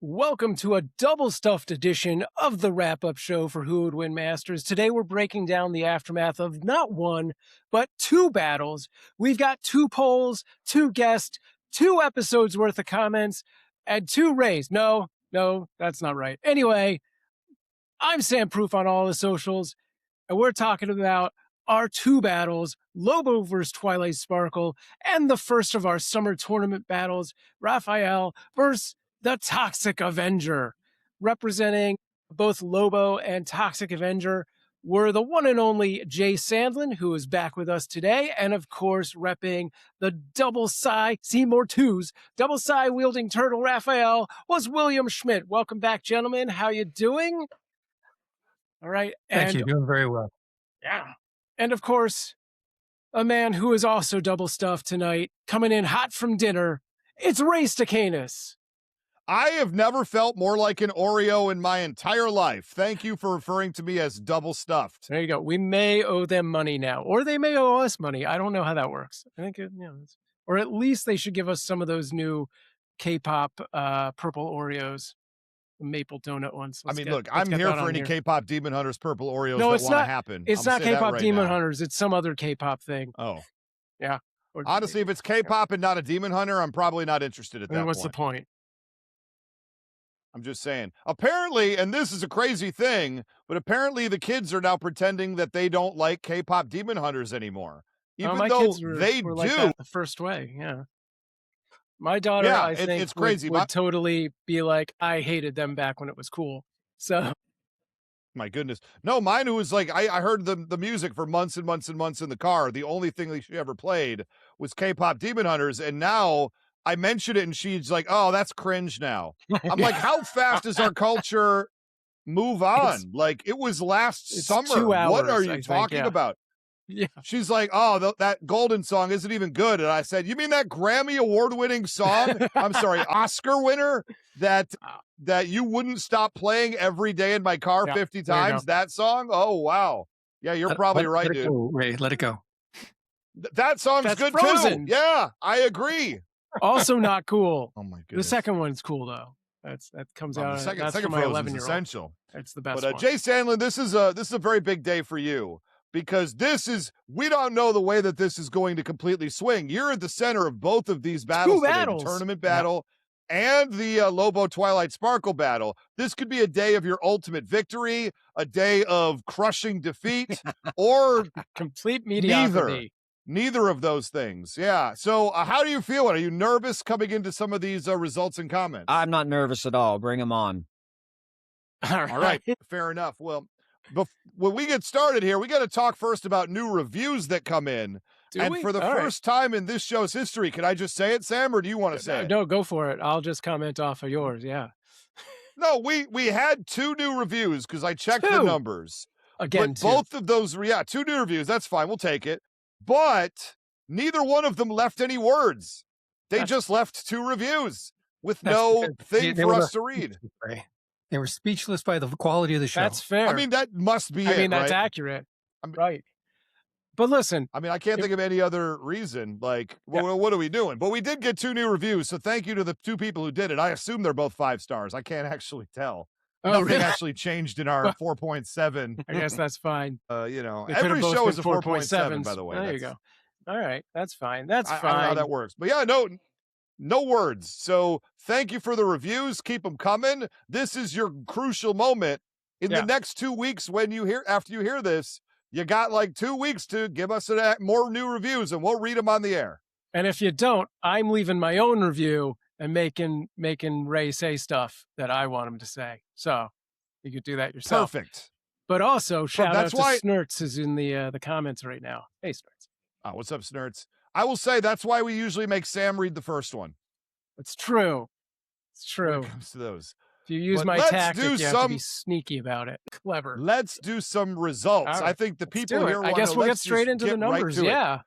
Welcome to a double stuffed edition of the wrap up show for Who Would Win Masters. Today we're breaking down the aftermath of not one, but two battles. We've got two polls, two guests, two episodes worth of comments, and two rays. No, that's not right. Anyway, I'm Sam Proof on all the socials, and we're talking about our two battles, Lobo versus Twilight Sparkle, and the first of our summer tournament battles, Raphael versus the Toxic Avenger. Representing both Lobo and Toxic Avenger were the one and only Jay Sandlin, who is back with us today, and of course, repping the double psi, Seymour 2's double psi wielding turtle Raphael was William Schmidt. Welcome back, gentlemen. How you doing? All right. Thank you. Doing very well. Yeah. And of course, a man who is also double stuffed tonight, coming in hot from dinner, it's Ray Stacanus. I have never felt more like an Oreo in my entire life. Thank you for referring to me as double stuffed. There you go. We may owe them money now, or they may owe us money. I don't know how that works. I think, or at least they should give us some of those new K-pop purple Oreos, the maple donut ones. Look, I'm here for any K-pop Demon Hunters purple Oreos no, that want to happen. It's not K-pop Demon Hunters. It's some other K-pop thing. Oh. Yeah. Honestly, if it's K-pop and not a Demon Hunter, I'm probably not interested at that point. What's the point? I'm just saying. Apparently, and this is a crazy thing, but apparently the kids are now pretending that they don't like K-pop Demon Hunters anymore. Even though they do. Like that the first way, yeah. My daughter, I think, it's crazy. Would totally be like, I hated them back when it was cool. So, my goodness. No, mine who was like, I heard the music for months and months and months in the car. The only thing that she ever played was K-pop Demon Hunters. And now I mentioned it and she's like, oh, that's cringe now. I'm like, how fast does our culture move on? It was last summer. 2 hours, what are you talking about? Yeah. She's like, oh, that Golden song isn't even good. And I said, you mean that Grammy award-winning song? I'm sorry, Oscar winner that you wouldn't stop playing every day in my car 50 times? That song? Oh, wow. Yeah, you're probably right, dude. Ray, let it go. That song's good Frozen. too. Yeah, I agree. Also not cool. Oh, my goodness. The second one's cool, though. That comes out. The second for my 11-year-old. Essential. It's the best But one. Jay Sandlin, this is a very big day for you. Because we don't know the way that this is going to completely swing. You're at the center of both of these battles, today, the tournament battle and the Lobo Twilight Sparkle battle. This could be a day of your ultimate victory, a day of crushing defeat, or complete mediocrity. Neither of those things. Yeah. So how do you feel? Are you nervous coming into some of these results and comments? I'm not nervous at all. Bring them on. All right. Fair enough. Well, when we get started here, we got to talk first about new reviews that come in. For the first time in this show's history, can I just say it, Sam, or do you want to say it? No, go for it. I'll just comment off of yours. Yeah. No, we had two new reviews because I checked the numbers. Again, but both of those, two new reviews. That's fine. We'll take it. But neither one of them left any words. They just left two reviews with no thing for us to read. They were speechless by the quality of the show. That's fair. I mean, that must be that's accurate. Right. But listen. I mean, I can't think of any other reason. What are we doing? But we did get two new reviews, so thank you to the two people who did it. I assume they're both 5 stars. I can't actually tell. Nothing actually changed in our 4.7. I guess that's fine. Every show is a 4.7, by the way. There you go. All right. That's fine. That's fine. I don't know how that works. But yeah, no words. So thank you for the reviews. Keep them coming. This is your crucial moment in the next 2 weeks. After you hear this, you got 2 weeks to give us more new reviews and we'll read them on the air. And if you don't, I'm leaving my own review and making Ray say stuff that I want him to say. So you could do that yourself. Perfect. But also shout out to Snurts who's in the comments right now. Hey, Snurts. Oh, what's up, Snurts? I will say that's why we usually make Sam read the first one. It's true. It's true. When it comes to those. If you use my tactic, you have to be sneaky about it. Clever. Let's do some results. Right. I think the people here I guess we'll get straight into the numbers. Right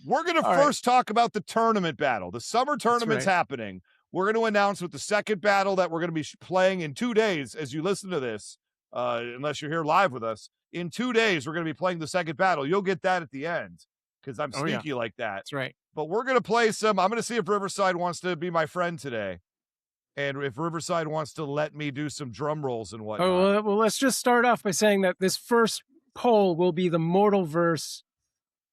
We're going to first talk about the tournament battle. The summer tournament's happening. We're going to announce with the second battle that we're going to be playing in 2 days as you listen to this, unless you're here live with us. In 2 days, we're going to be playing the second battle. You'll get that at the end because I'm sneaky like that. That's right. But we're going to play some. I'm going to see if Riverside wants to be my friend today. And if Riverside wants to let me do some drum rolls and whatnot. Oh, well, let's just start off by saying that this first poll will be the Mortalverse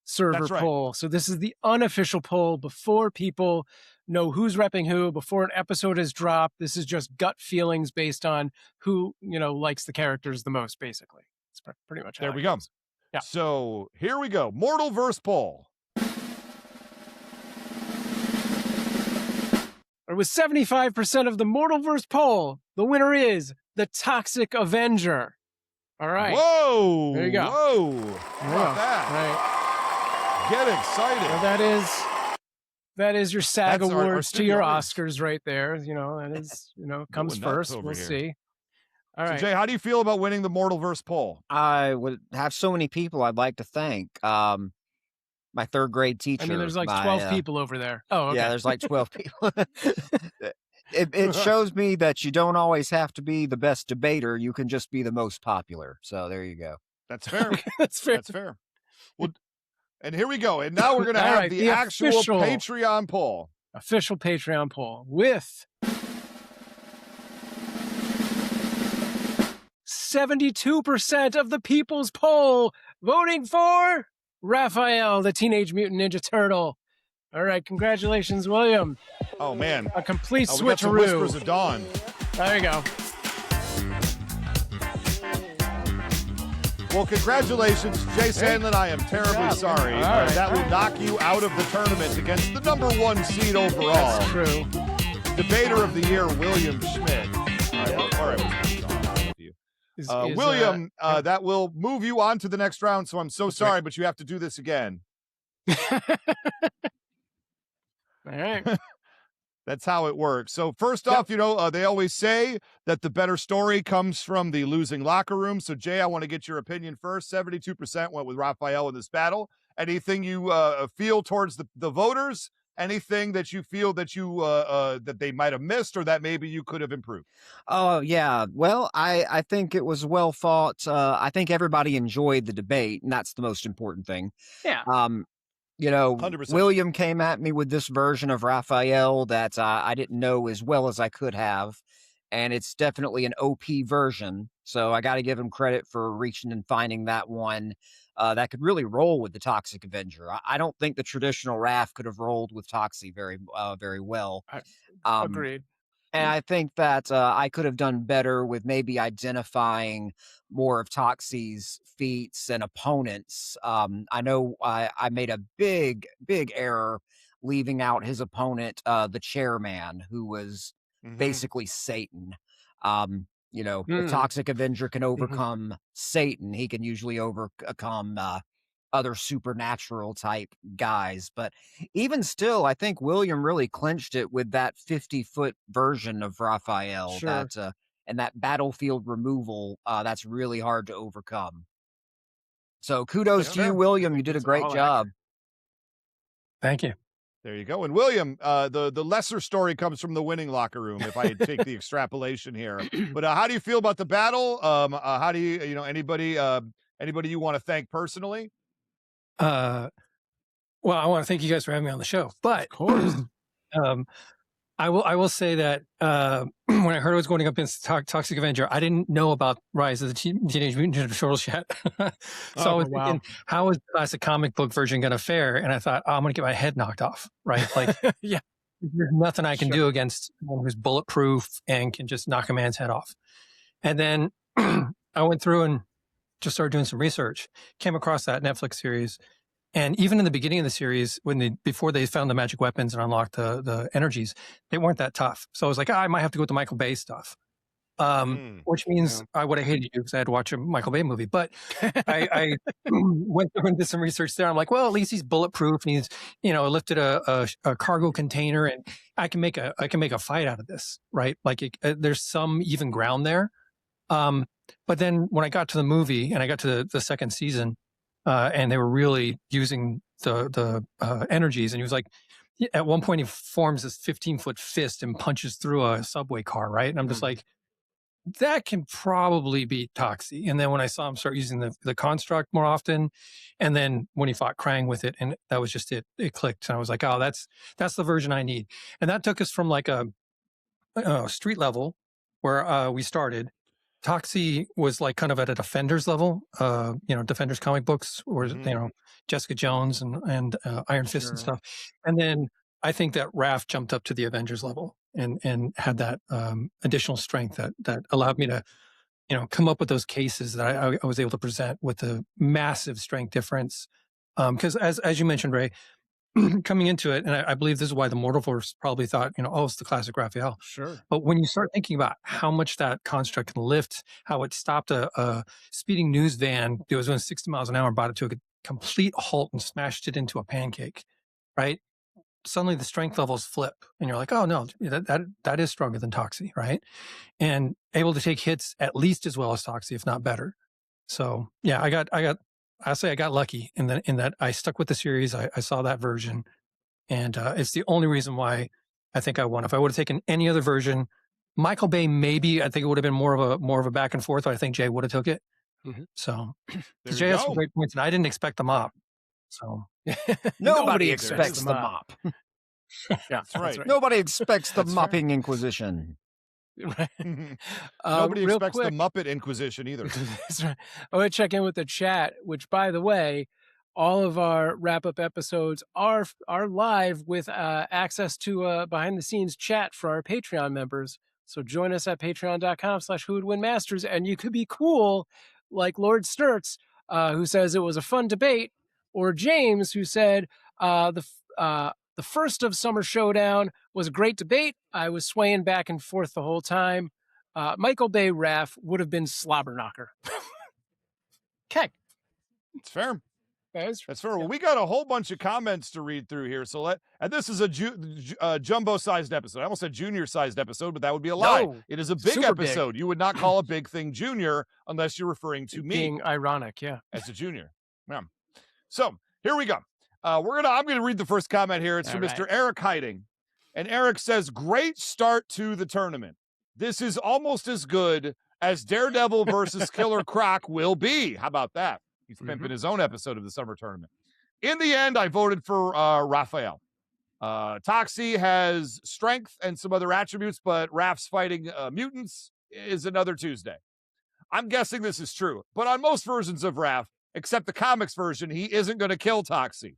server poll. So this is the unofficial poll before people know who's repping who, before an episode is dropped. This is just gut feelings based on who, likes the characters the most, basically. It's pretty much how there we go. Yeah. So here we go. Mortalverse poll. With 75% of the Mortalverse poll, the winner is the Toxic Avenger. All right. Whoa. There you go. Whoa. How about that? Right. Get excited. So that is your SAG That's awards to your audience. Oscars right there. That is, comes first. We'll see. All right. So Jay, how do you feel about winning the Mortalverse poll? I would have so many people I'd like to thank. My third grade teacher. I mean, there's like 12 people over there. Oh, okay. Yeah, there's like 12 people. It shows me that you don't always have to be the best debater. You can just be the most popular. So there you go. That's fair. That's fair. That's fair. Well, and here we go. And now we're going to have the actual Patreon poll. Official Patreon poll with 72% of the people's poll voting for Raphael, the Teenage Mutant Ninja Turtle. All right, congratulations, William. Oh, man. A complete we got some switcheroo. Whispers of Dawn. There you go. Well, congratulations, Jay Sandlin. I am terribly sorry. Right. That will knock you out of the tournament against the #1 seed overall. That's true. Debater of the Year, William Schmidt. All right. William, that will move you on to the next round, so I'm so sorry, but you have to do this again. All right. That's how it works. So first off, they always say that the better story comes from the losing locker room. So Jay, I want to get your opinion first. 72% went with Raphael in this battle. Anything you feel towards the voters? Anything that you feel that that they might have missed or that maybe you could have improved? Oh, yeah. Well, I think it was well thought. I think everybody enjoyed the debate, and that's the most important thing. Yeah. 100%. William came at me with this version of Raphael that I didn't know as well as I could have, and it's definitely an OP version. So I got to give him credit for reaching and finding that one that could really roll with the Toxic Avenger. I don't think the traditional Raph could have rolled with Toxie very well. Agreed. And I think that I could have done better with maybe identifying more of Toxie's feats and opponents. I know I made a big error leaving out his opponent, the Chairman, who was basically Satan. The Toxic Avenger can overcome Satan. He can usually overcome other supernatural type guys. But even still, I think William really clinched it with that 50-foot version of Raphael. Sure. And that battlefield removal, that's really hard to overcome. So kudos to you, William. You did a great job. Thank you. There you go. And William, the lesser story comes from the winning locker room, if I take the extrapolation here. But how do you feel about the battle? How do you, anybody you want to thank personally? Well, I want to thank you guys for having me on the show. But of course, I will say that when I heard I was going up against Toxic Avenger, I didn't know about Rise of the Teenage Mutant Ninja Turtles yet. So I was thinking, how is the classic comic book version going to fare? And I thought, I'm going to get my head knocked off, right? Like, yeah, there's nothing I can do against someone who's bulletproof and can just knock a man's head off. And then I went through and just started doing some research, came across that Netflix series. And even in the beginning of the series, before they found the magic weapons and unlocked the energies, they weren't that tough. So I was like, I might have to go with the Michael Bay stuff, which means I would have hated you because I had to watch a Michael Bay movie. But I went through and did some research there. I'm like, well, at least he's bulletproof and he's lifted a cargo container, and I can make a fight out of this, right? Like there's some even ground there. But then when I got to the movie and I got to the second season. And they were really using the energies. And he was like, at one point he forms this 15-foot fist and punches through a subway car, right? And I'm just like, that can probably beat Toxie. And then when I saw him start using the construct more often, and then when he fought Krang with it, and that was just it clicked. And I was like, oh, that's the version I need. And that took us from like a street level where we started, Toxie was like kind of at a Defenders level, Defenders comic books, or Jessica Jones and Iron Fist and stuff. And then I think that Raph jumped up to the Avengers level and had that additional strength that allowed me to, come up with those cases that I was able to present with the massive strength difference. Because as you mentioned, Ray, coming into it, and I believe this is why the Mortalverse probably thought, it's the classic Raphael. Sure. But when you start thinking about how much that construct can lift, how it stopped a speeding news van that was going 60 miles an hour, brought it to a complete halt and smashed it into a pancake, right? Suddenly the strength levels flip and you're like, oh no, that is stronger than Toxie, right? And able to take hits at least as well as Toxie, if not better. So yeah, I'll say I got lucky in that I stuck with the series. I saw that version, and it's the only reason why I think I won. If I would have taken any other version, Michael Bay, maybe I think it would have been more of a back and forth. But I think Jay would have took it. Mm-hmm. So Jay has some great points, and I didn't expect the mop. So nobody expects the mop. Yeah, that's right. Nobody expects the mopping Inquisition. Right. Nobody expects the Muppet Inquisition either. That's right. I want to check in with the chat, which, by the way, all of our wrap-up episodes are live with access to behind the scenes chat for our Patreon members. So join us at patreon.com/whowouldwinmasters, and you could be cool like Lord Sturts, who says it was a fun debate, or James, who said the first of Summer Showdown was a great debate. I was swaying back and forth the whole time. Michael Bay Raph would have been slobber knocker. Okay. It's fair. That's fair. Well, we got a whole bunch of comments to read through here. So and this is a jumbo-sized episode. I almost said junior-sized episode, but that would be a lie. No, it is a big episode. Big. You would not call a big thing junior unless you're referring to me. Being ironic, yeah. As a junior. Yeah. So here we go. I'm going to read the first comment here. It's from Mr. Eric Hiding. And Eric says, great start to the tournament. This is almost as good as Daredevil versus Killer Croc will be. How about that? He's pimping his own episode of the summer tournament. In the end, I voted for Raphael. Toxie has strength and some other attributes, but Raph's fighting mutants is another Tuesday. I'm guessing this is true, but on most versions of Raph, except the comics version, he isn't going to kill Toxie.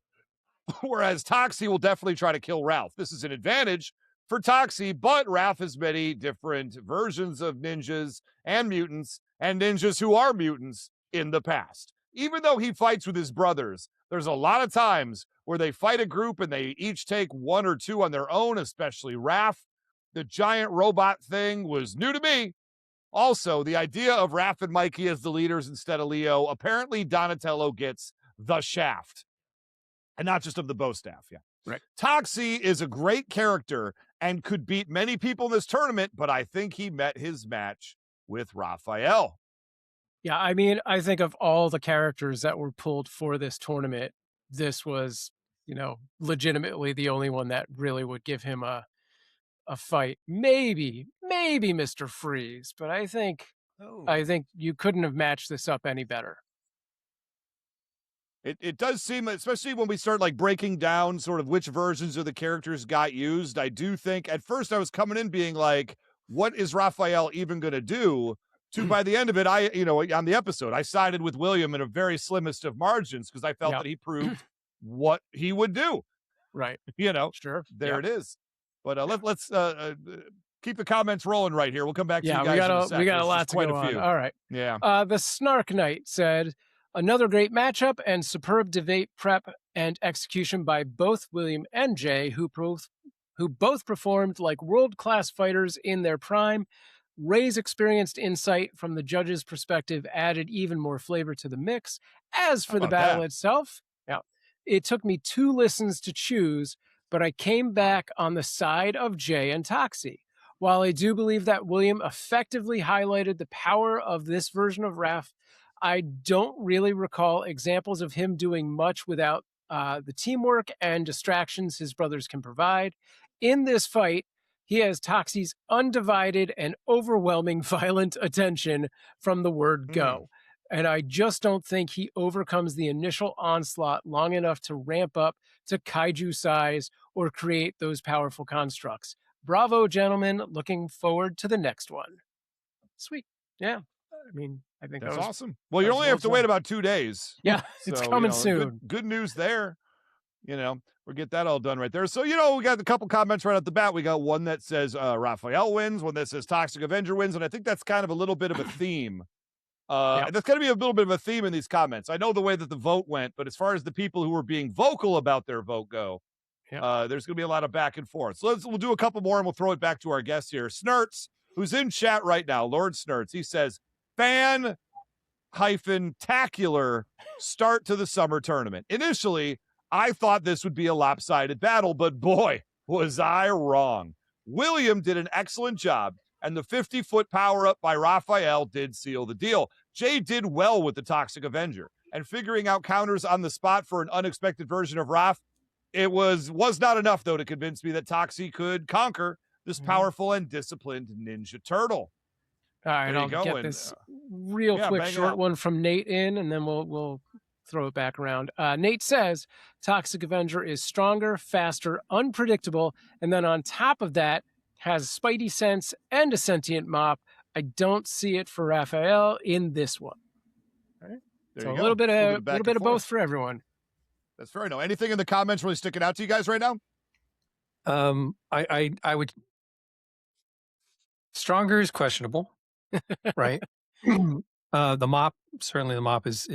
Whereas Toxie will definitely try to kill Ralph. This is an advantage for Toxie, but Raph has many different versions of ninjas and mutants and ninjas who are mutants in the past. Even though he fights with his brothers, there's a lot of times where they fight a group and they each take one or two on their own, especially Raph. The giant robot thing was new to me. Also, the idea of Raph and Mikey as the leaders instead of Leo, apparently Donatello gets the shaft. And not just of the bow staff, yeah. Right. Toxie is a great character and could beat many people in this tournament, but I think he met his match with Raphael. Yeah, I mean, I think of all the characters that were pulled for this tournament, this was, legitimately the only one that really would give him a fight. Maybe Mr. Freeze, but I think you couldn't have matched this up any better. It does seem, especially when we start breaking down sort of which versions of the characters got used, I do think at first I was coming in being like, what is Raphael even going to do? To by the end of it, on the episode, I sided with William in a very slimmest of margins because I felt that he proved what he would do. Right. Sure. There it is. But let's keep the comments rolling right here. We'll come back to you guys. We got a lot to go on. All right. Yeah. The Snark Knight said, another great matchup and superb debate prep and execution by both William and Jay, who both performed like world-class fighters in their prime. Ray's experienced insight from the judge's perspective added even more flavor to the mix. As for the battle itself, it took me 2 listens to choose, but I came back on the side of Jay and Toxie. While I do believe that William effectively highlighted the power of this version of Raph, I don't really recall examples of him doing much without the teamwork and distractions his brothers can provide. In this fight, he has Toxie's undivided and overwhelming violent attention from the word go. And I just don't think he overcomes the initial onslaught long enough to ramp up to kaiju size or create those powerful constructs. Bravo, gentlemen. Looking forward to the next one. Sweet. Yeah. I mean, I think that's that was awesome. Well, you only have to wait about 2 days. Yeah, so, it's coming soon. Good news there. We'll get that all done right there. So, we got a couple comments right at the bat. We got one that says Raphael wins, one that says Toxic Avenger wins, and I think that's kind of a little bit of a theme. That's going to be a little bit of a theme in these comments. I know the way that the vote went, but as far as the people who were being vocal about their vote go, there's going to be a lot of back and forth. So we'll do a couple more and we'll throw it back to our guest here. Snurts, who's in chat right now, Lord Snurts, he says, fan-tacular start to the summer tournament. Initially, I thought this would be a lopsided battle, but boy, was I wrong. William did an excellent job, and the 50-foot power-up by Raphael did seal the deal. Jay did well with the Toxic Avenger, and figuring out counters on the spot for an unexpected version of Raph, it was not enough, though, to convince me that Toxie could conquer this powerful and disciplined Ninja Turtle. All right, I'll get this real quick short one from Nate in, and then we'll throw it back around. Nate says, Toxic Avenger is stronger, faster, unpredictable, and then on top of that, has Spidey sense and a sentient mop. I don't see it for Raphael in this one. All right? So a little bit of both for everyone. That's fair. No, anything in the comments really sticking out to you guys right now? I would. Stronger is questionable, right? The mop, certainly the mop is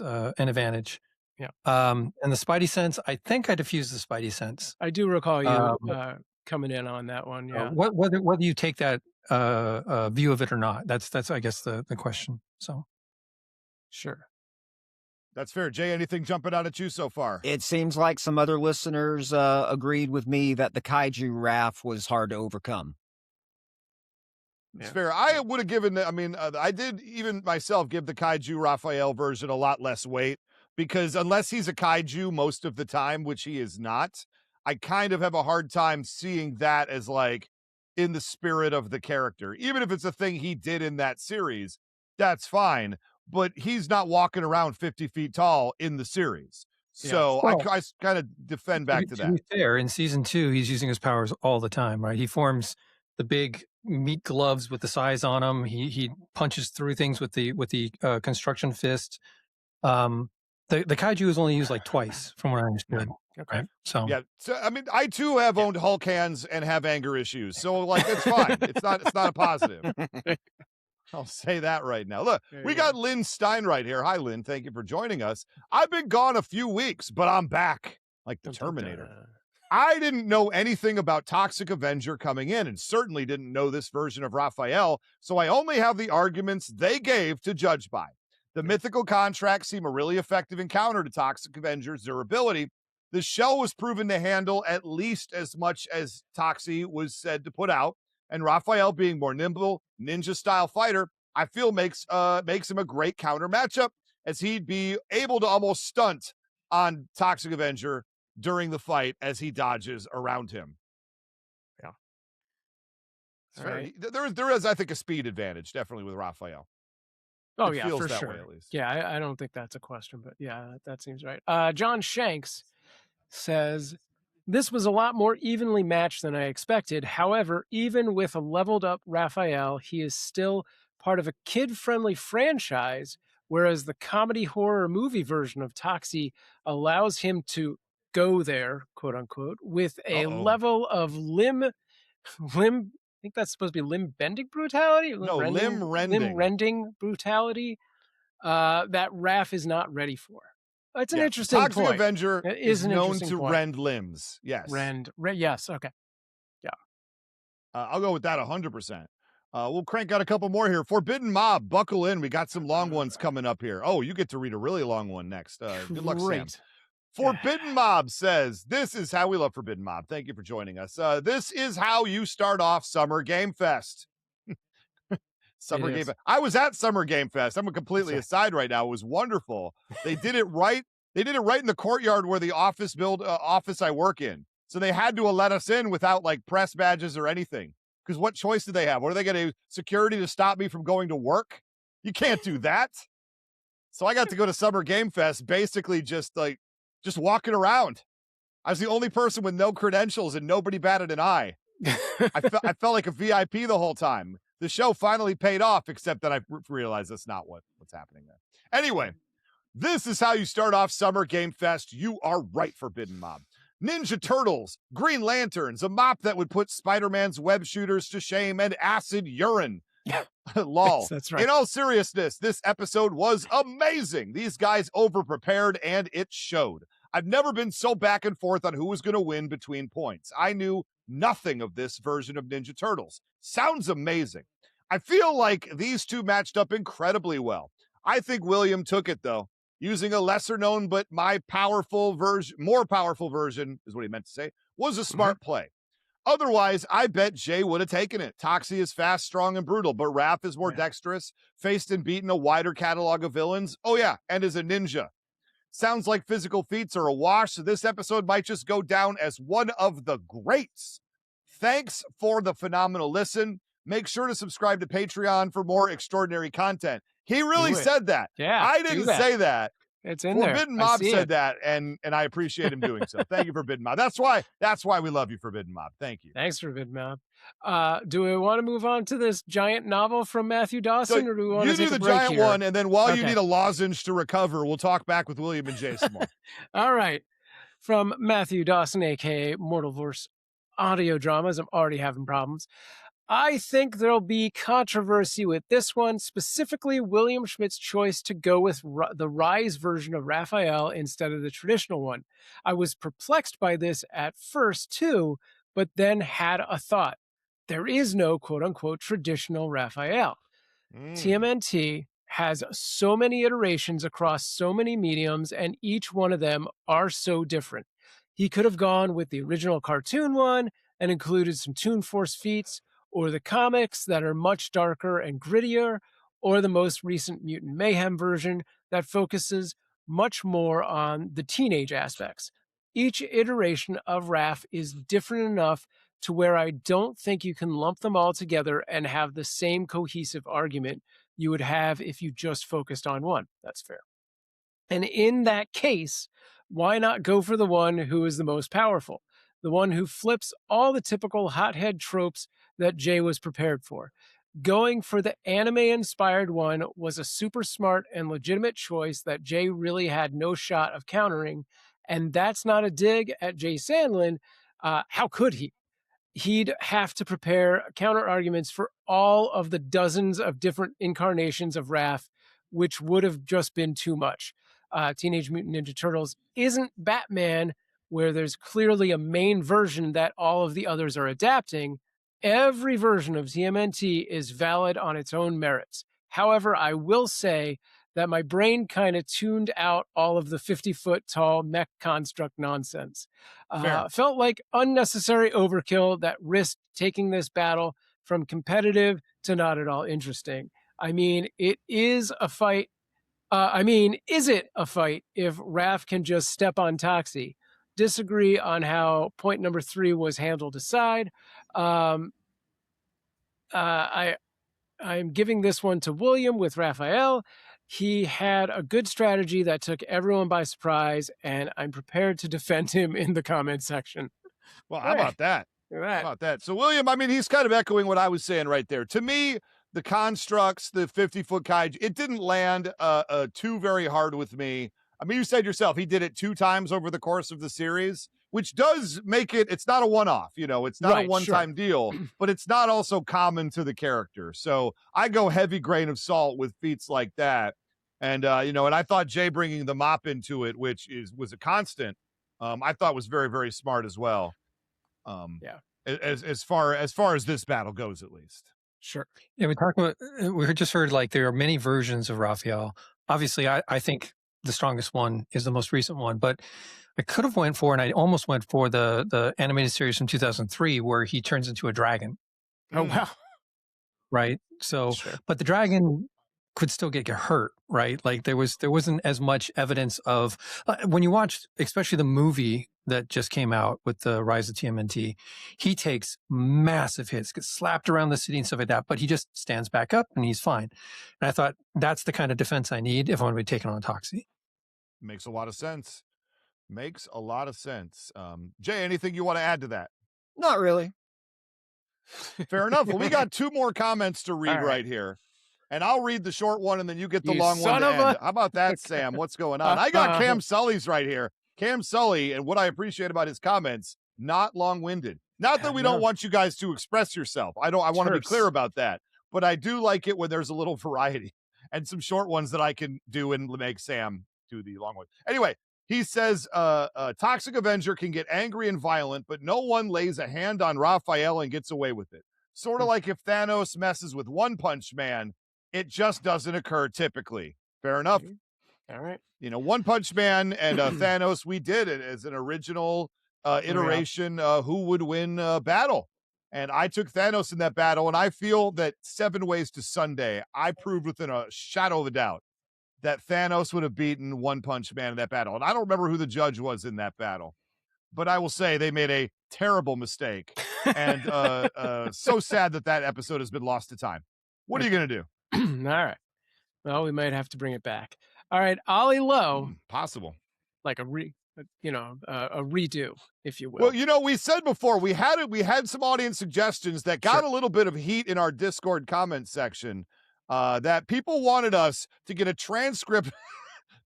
an advantage. Yeah. And the Spidey sense, I think I diffused the Spidey sense. I do recall you coming in on that one. Yeah. Whether you take that view of it or not, that's I guess the question. So, sure. That's fair. Jay, anything jumping out at you so far? It seems like some other listeners agreed with me that the Kaiju Raph was hard to overcome. It's fair. I would have given, I did even myself give the Kaiju Raphael version a lot less weight because unless he's a Kaiju most of the time, which he is not, I kind of have a hard time seeing that as like in the spirit of the character. Even if it's a thing he did in that series, that's fine. But he's not walking around 50 feet tall in the series. So I kind of defend back to that. To be fair, in season 2, he's using his powers all the time, right? He forms the big meat gloves with the size on them. He punches through things with the construction fist. The Kaiju is only used like twice, from what I understood. Okay. Right? So I too have owned Hulk hands and have anger issues. So like it's fine. It's not a positive. I'll say that right now. Look, we got Lynn Stein right here. Hi, Lynn. Thank you for joining us. I've been gone a few weeks, but I'm back like the Terminator. I didn't know anything about Toxic Avenger coming in and certainly didn't know this version of Raphael, so I only have the arguments they gave to judge by. The mythical contracts seem a really effective encounter to Toxic Avenger's durability. The shell was proven to handle at least as much as Toxie was said to put out, and Raphael being more nimble, ninja-style fighter, I feel makes him a great counter matchup, as he'd be able to almost stunt on Toxic Avenger during the fight as he dodges around him. Yeah. Right. There is, I think, a speed advantage, definitely, with Raphael. Oh, it feels for that sure. way, at least. Yeah, I don't think that's a question, but yeah, that seems right. John Shanks says, this was a lot more evenly matched than I expected. However, even with a leveled up Raphael, he is still part of a kid-friendly franchise, whereas the comedy horror movie version of Toxie allows him to go there, quote unquote, with a level of limb, I think that's supposed to be limb bending brutality? Limb rending brutality that Raph is not ready for. It's an interesting Toxic point. Avenger is known to rend limbs. Yes. Yes. Okay. Yeah. I'll go with that 100%. We'll crank out a couple more here. Forbidden Mob, buckle in. We got some long ones coming up here. Oh, you get to read a really long one next. Good luck, Sam. Forbidden Mob says, this is how we love Forbidden Mob. Thank you for joining us. This is how you start off Summer Game Fest. Summer Game Fest. I was at Summer Game Fest. I'm completely aside right now. It was wonderful. They did it right. They did it right in the courtyard where the office I work in. So they had to let us in without like press badges or anything. Because what choice do they have? What are they going to do? Security to stop me from going to work? You can't do that. So I got to go to Summer Game Fest basically just walking around. I was the only person with no credentials and nobody batted an eye. I felt like a VIP the whole time. The show finally paid off, except that I realized that's not what's happening there. Anyway, this is how you start off Summer Game Fest. You are right, Forbidden Mob. Ninja Turtles, Green Lanterns, a mop that would put Spider-Man's web shooters to shame, and acid urine. Lol. That's right. In all seriousness, this episode was amazing. These guys overprepared, and it showed. I've never been so back and forth on who was going to win between points. I knew nothing of this version of Ninja Turtles. Sounds amazing. I feel like these two matched up incredibly well. I think William took it, though. Using a lesser known but more powerful version, is what he meant to say, was a smart play. Otherwise, I bet Jay would have taken it. Toxie is fast, strong, and brutal, but Raph is more dexterous, faced and beaten a wider catalog of villains. Oh yeah, and is a ninja. Sounds like physical feats are a wash, so this episode might just go down as one of the greats. Thanks for the phenomenal listen. Make sure to subscribe to Patreon for more extraordinary content. He really said that. Yeah, I didn't say that. It's in Forbidden there. Mob said that, and I appreciate him doing so. Thank you, Forbidden Mob. That's why we love you, Forbidden Mob. Thank you. Thanks, Forbidden Mob. Do we want to move on to this giant novel from Matthew Dawson, or do we want to take a break You do the giant one, and then while you need a lozenge to recover, we'll talk back with William and Jason more. All right. From Matthew Dawson, a.k.a. Mortalverse Audio Dramas. I'm already having problems. I think there'll be controversy with this one, specifically William Schmidt's choice to go with the Rise version of Raphael instead of the traditional one. I was perplexed by this at first, too, but then had a thought. There is no quote-unquote traditional Raphael. TMNT has so many iterations across so many mediums, and each one of them are so different. He could have gone with the original cartoon one and included some Toon Force feats, or the comics that are much darker and grittier, or the most recent Mutant Mayhem version that focuses much more on the teenage aspects. Each iteration of Raph is different enough to where I don't think you can lump them all together and have the same cohesive argument you would have if you just focused on one. That's fair. And in that case, why not go for the one who is the most powerful? The one who flips all the typical hothead tropes that Jay was prepared for. Going for the anime-inspired one was a super smart and legitimate choice that Jay really had no shot of countering, and that's not a dig at Jay Sandlin. How could he? He'd have to prepare counter arguments for all of the dozens of different incarnations of Raph, which would have just been too much. Teenage Mutant Ninja Turtles isn't Batman, where there's clearly a main version that all of the others are adapting. Every version of TMNT is valid on its own merits. However, I will say that my brain kind of tuned out all of the 50-foot tall mech construct nonsense. Felt like unnecessary overkill that risked taking this battle from competitive to not at all interesting. I mean, it is a fight. Is it a fight if Raph can just step on Toxie? Disagree on how point number 3 was handled aside. I'm giving this one to William with Raphael. He had a good strategy that took everyone by surprise, and I'm prepared to defend him in the comment section. Well, how about that? How about that? So, William, I mean, he's kind of echoing what I was saying right there. To me, the constructs, the 50-foot kaiju, it didn't land too very hard with me. I mean, you said yourself, he did it 2 times over the course of the series, which does make it, it's not a one-off, it's not a one-time deal, but it's not also common to the character. So I go heavy grain of salt with feats like that. And, and I thought Jay bringing the mop into it, which was a constant, I thought was very, very smart as well. As far as this battle goes, at least. Sure. Yeah, we just heard like there are many versions of Raphael. Obviously, I think the strongest one is the most recent one, but I could have went for, and I almost went for the animated series from 2003 where he turns into a dragon. Oh, wow. Right. So, but the dragon could still get hurt, right? Like there wasn't as much evidence of, when you watch, especially the movie that just came out with the Rise of TMNT, he takes massive hits, gets slapped around the city and stuff like that, but he just stands back up and he's fine. And I thought that's the kind of defense I need if I'm going to be taking on Toxie. Makes a lot of sense. Jay, anything you want to add to that? Not really. Fair enough. Well, we got 2 more comments to read right. right here. And I'll read the short one, and then you get the You long one son to of a- end. How about that, Sam? What's going on? I got Cam Sully's right here. Cam Sully, and what I appreciate about his comments, not long-winded. Not that we don't want you guys to express yourself. I want to be clear about that. But I do like it when there's a little variety and some short ones that I can do and make Sam do the long one. Anyway, he says, Toxic Avenger can get angry and violent, but no one lays a hand on Raphael and gets away with it. Sort of like if Thanos messes with One Punch Man, it just doesn't occur typically. Fair enough. All right. You know, One Punch Man and Thanos, we did it as an original iteration, who would win battle. And I took Thanos in that battle, and I feel that 7 Ways to Sunday, I proved within a shadow of a doubt that Thanos would have beaten One Punch Man in that battle. And I don't remember who the judge was in that battle, but I will say they made a terrible mistake. And so sad that episode has been lost to time. What are you going to do? All right. Well, we might have to bring it back. All right, Ollie Lowe. Possible. Like a redo, if you will. Well, you know, we said before we had some audience suggestions that got a little bit of heat in our Discord comment section. That people wanted us to get a transcript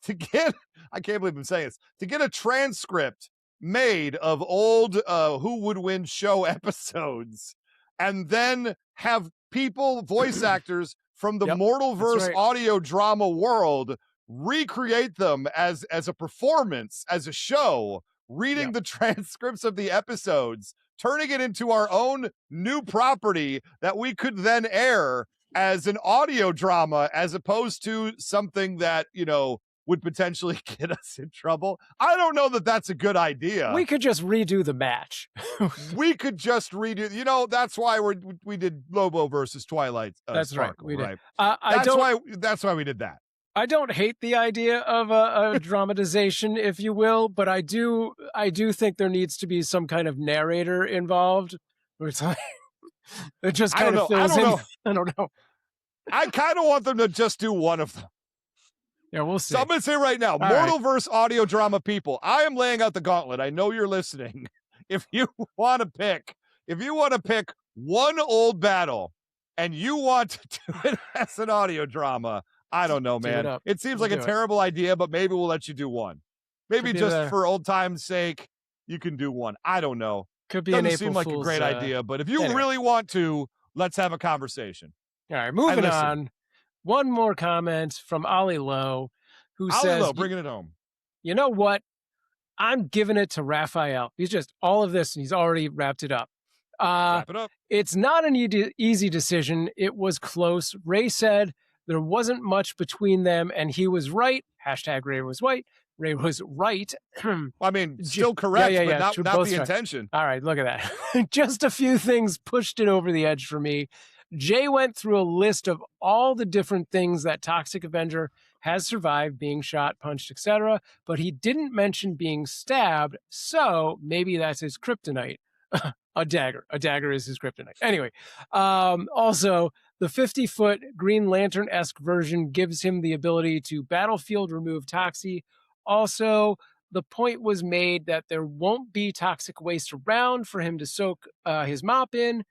I can't believe I'm saying this, to get a transcript made of old Who Would Win show episodes, and then have people, voice actors from the Mortalverse audio drama world, recreate them as a performance, as a show, reading the transcripts of the episodes, turning it into our own new property that we could then air as an audio drama, as opposed to something that, you know, would potentially get us in trouble. I don't know that that's a good idea. We could just redo the match. We could just redo, you know, that's why we did Lobo versus Twilight that's Sparkle, right. We did. Right? That's why we did that. I don't hate the idea of a dramatization, if you will, but I do think there needs to be some kind of narrator involved. Where it's like, it just kind of fills in. I don't know. I kind of want them to just do one of them. Yeah, we'll see. So I'm going to say right now, Mortalverse audio drama people, I am laying out the gauntlet. I know you're listening. If you want to pick one old battle and you want to do it as an audio drama, I don't know, man. It seems like a terrible idea, but maybe we'll let you do one. Maybe just for old time's sake, you can do one. I don't know. Could be Doesn't seem like a great idea, but if you really want to, let's have a conversation. All right, moving on. One more comment from Ollie Lowe, who says, Lowe, bringing it home. You know what? I'm giving it to Raphael. He's just all of this, and he's already wrapped it up. Wrap it up. It's not an easy decision. It was close. Ray said there wasn't much between them, and he was right. Hashtag Ray was right. Ray was right. I mean, still correct, but not the intention. All right, look at that. Just a few things pushed it over the edge for me. Jay went through a list of all the different things that Toxic Avenger has survived, being shot, punched, etc., but he didn't mention being stabbed, so maybe that's his kryptonite. A dagger. A dagger is his kryptonite. Anyway, also, the 50-foot Green Lantern-esque version gives him the ability to battlefield remove Toxie. Also, the point was made that there won't be toxic waste around for him to soak his mop in.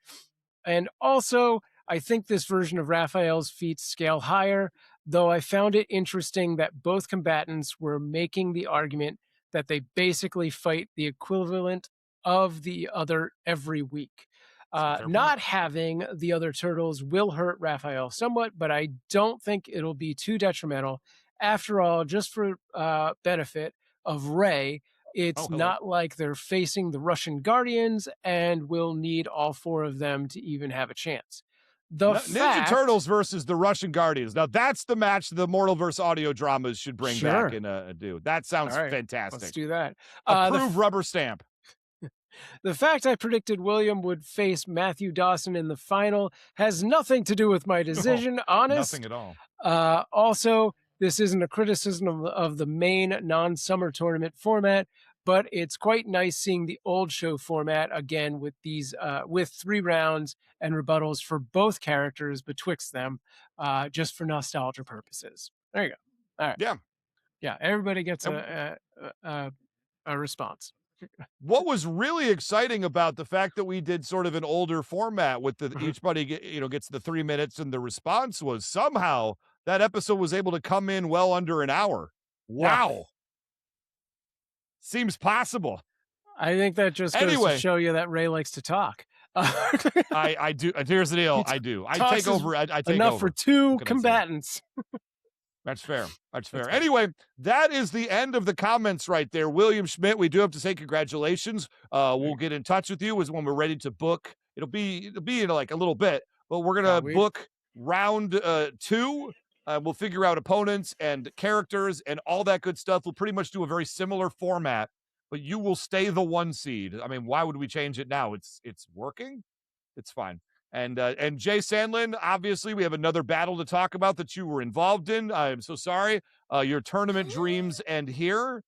And also, I think this version of Raphael's feats scale higher, though I found it interesting that both combatants were making the argument that they basically fight the equivalent of the other every week. Not having the other turtles will hurt Raphael somewhat, but I don't think it'll be too detrimental. After all, just for benefit of Ray, it's not like they're facing the Russian Guardians and will need all 4 of them to even have a chance. Ninja Turtles versus the Russian Guardians. Now, that's the match the Mortalverse audio dramas should bring back and do. That sounds fantastic. Let's do that. Approved rubber stamp. The fact I predicted William would face Matthew Dawson in the final has nothing to do with my decision, honest. Nothing at all. Also, this isn't a criticism of the main non-summer tournament format, but it's quite nice seeing the old show format again with these with 3 rounds and rebuttals for both characters betwixt them, just for nostalgia purposes. There you go. All right. Yeah. Everybody gets a response. what was really exciting about the fact that we did sort of an older format with the each buddy gets the 3 minutes and the response was somehow that episode was able to come in well under an hour. Wow. Yeah. Seems possible. I think that just goes to show you that Ray likes to talk. I do. Here's the deal. I do. I take over. I take enough over. for two combatants. That's fair. That's fair. Anyway, that is the end of the comments right there. William Schmidt, we do have to say congratulations. We'll get in touch with you when we're ready to book. It'll be in like a little bit, but we're gonna book round 2. We'll figure out opponents and characters and all that good stuff. We'll pretty much do a very similar format, but you will stay the 1 seed. I mean, why would we change it now? It's working. It's fine. And Jay Sandlin, obviously, we have another battle to talk about that you were involved in. I'm so sorry. Your tournament dreams end here.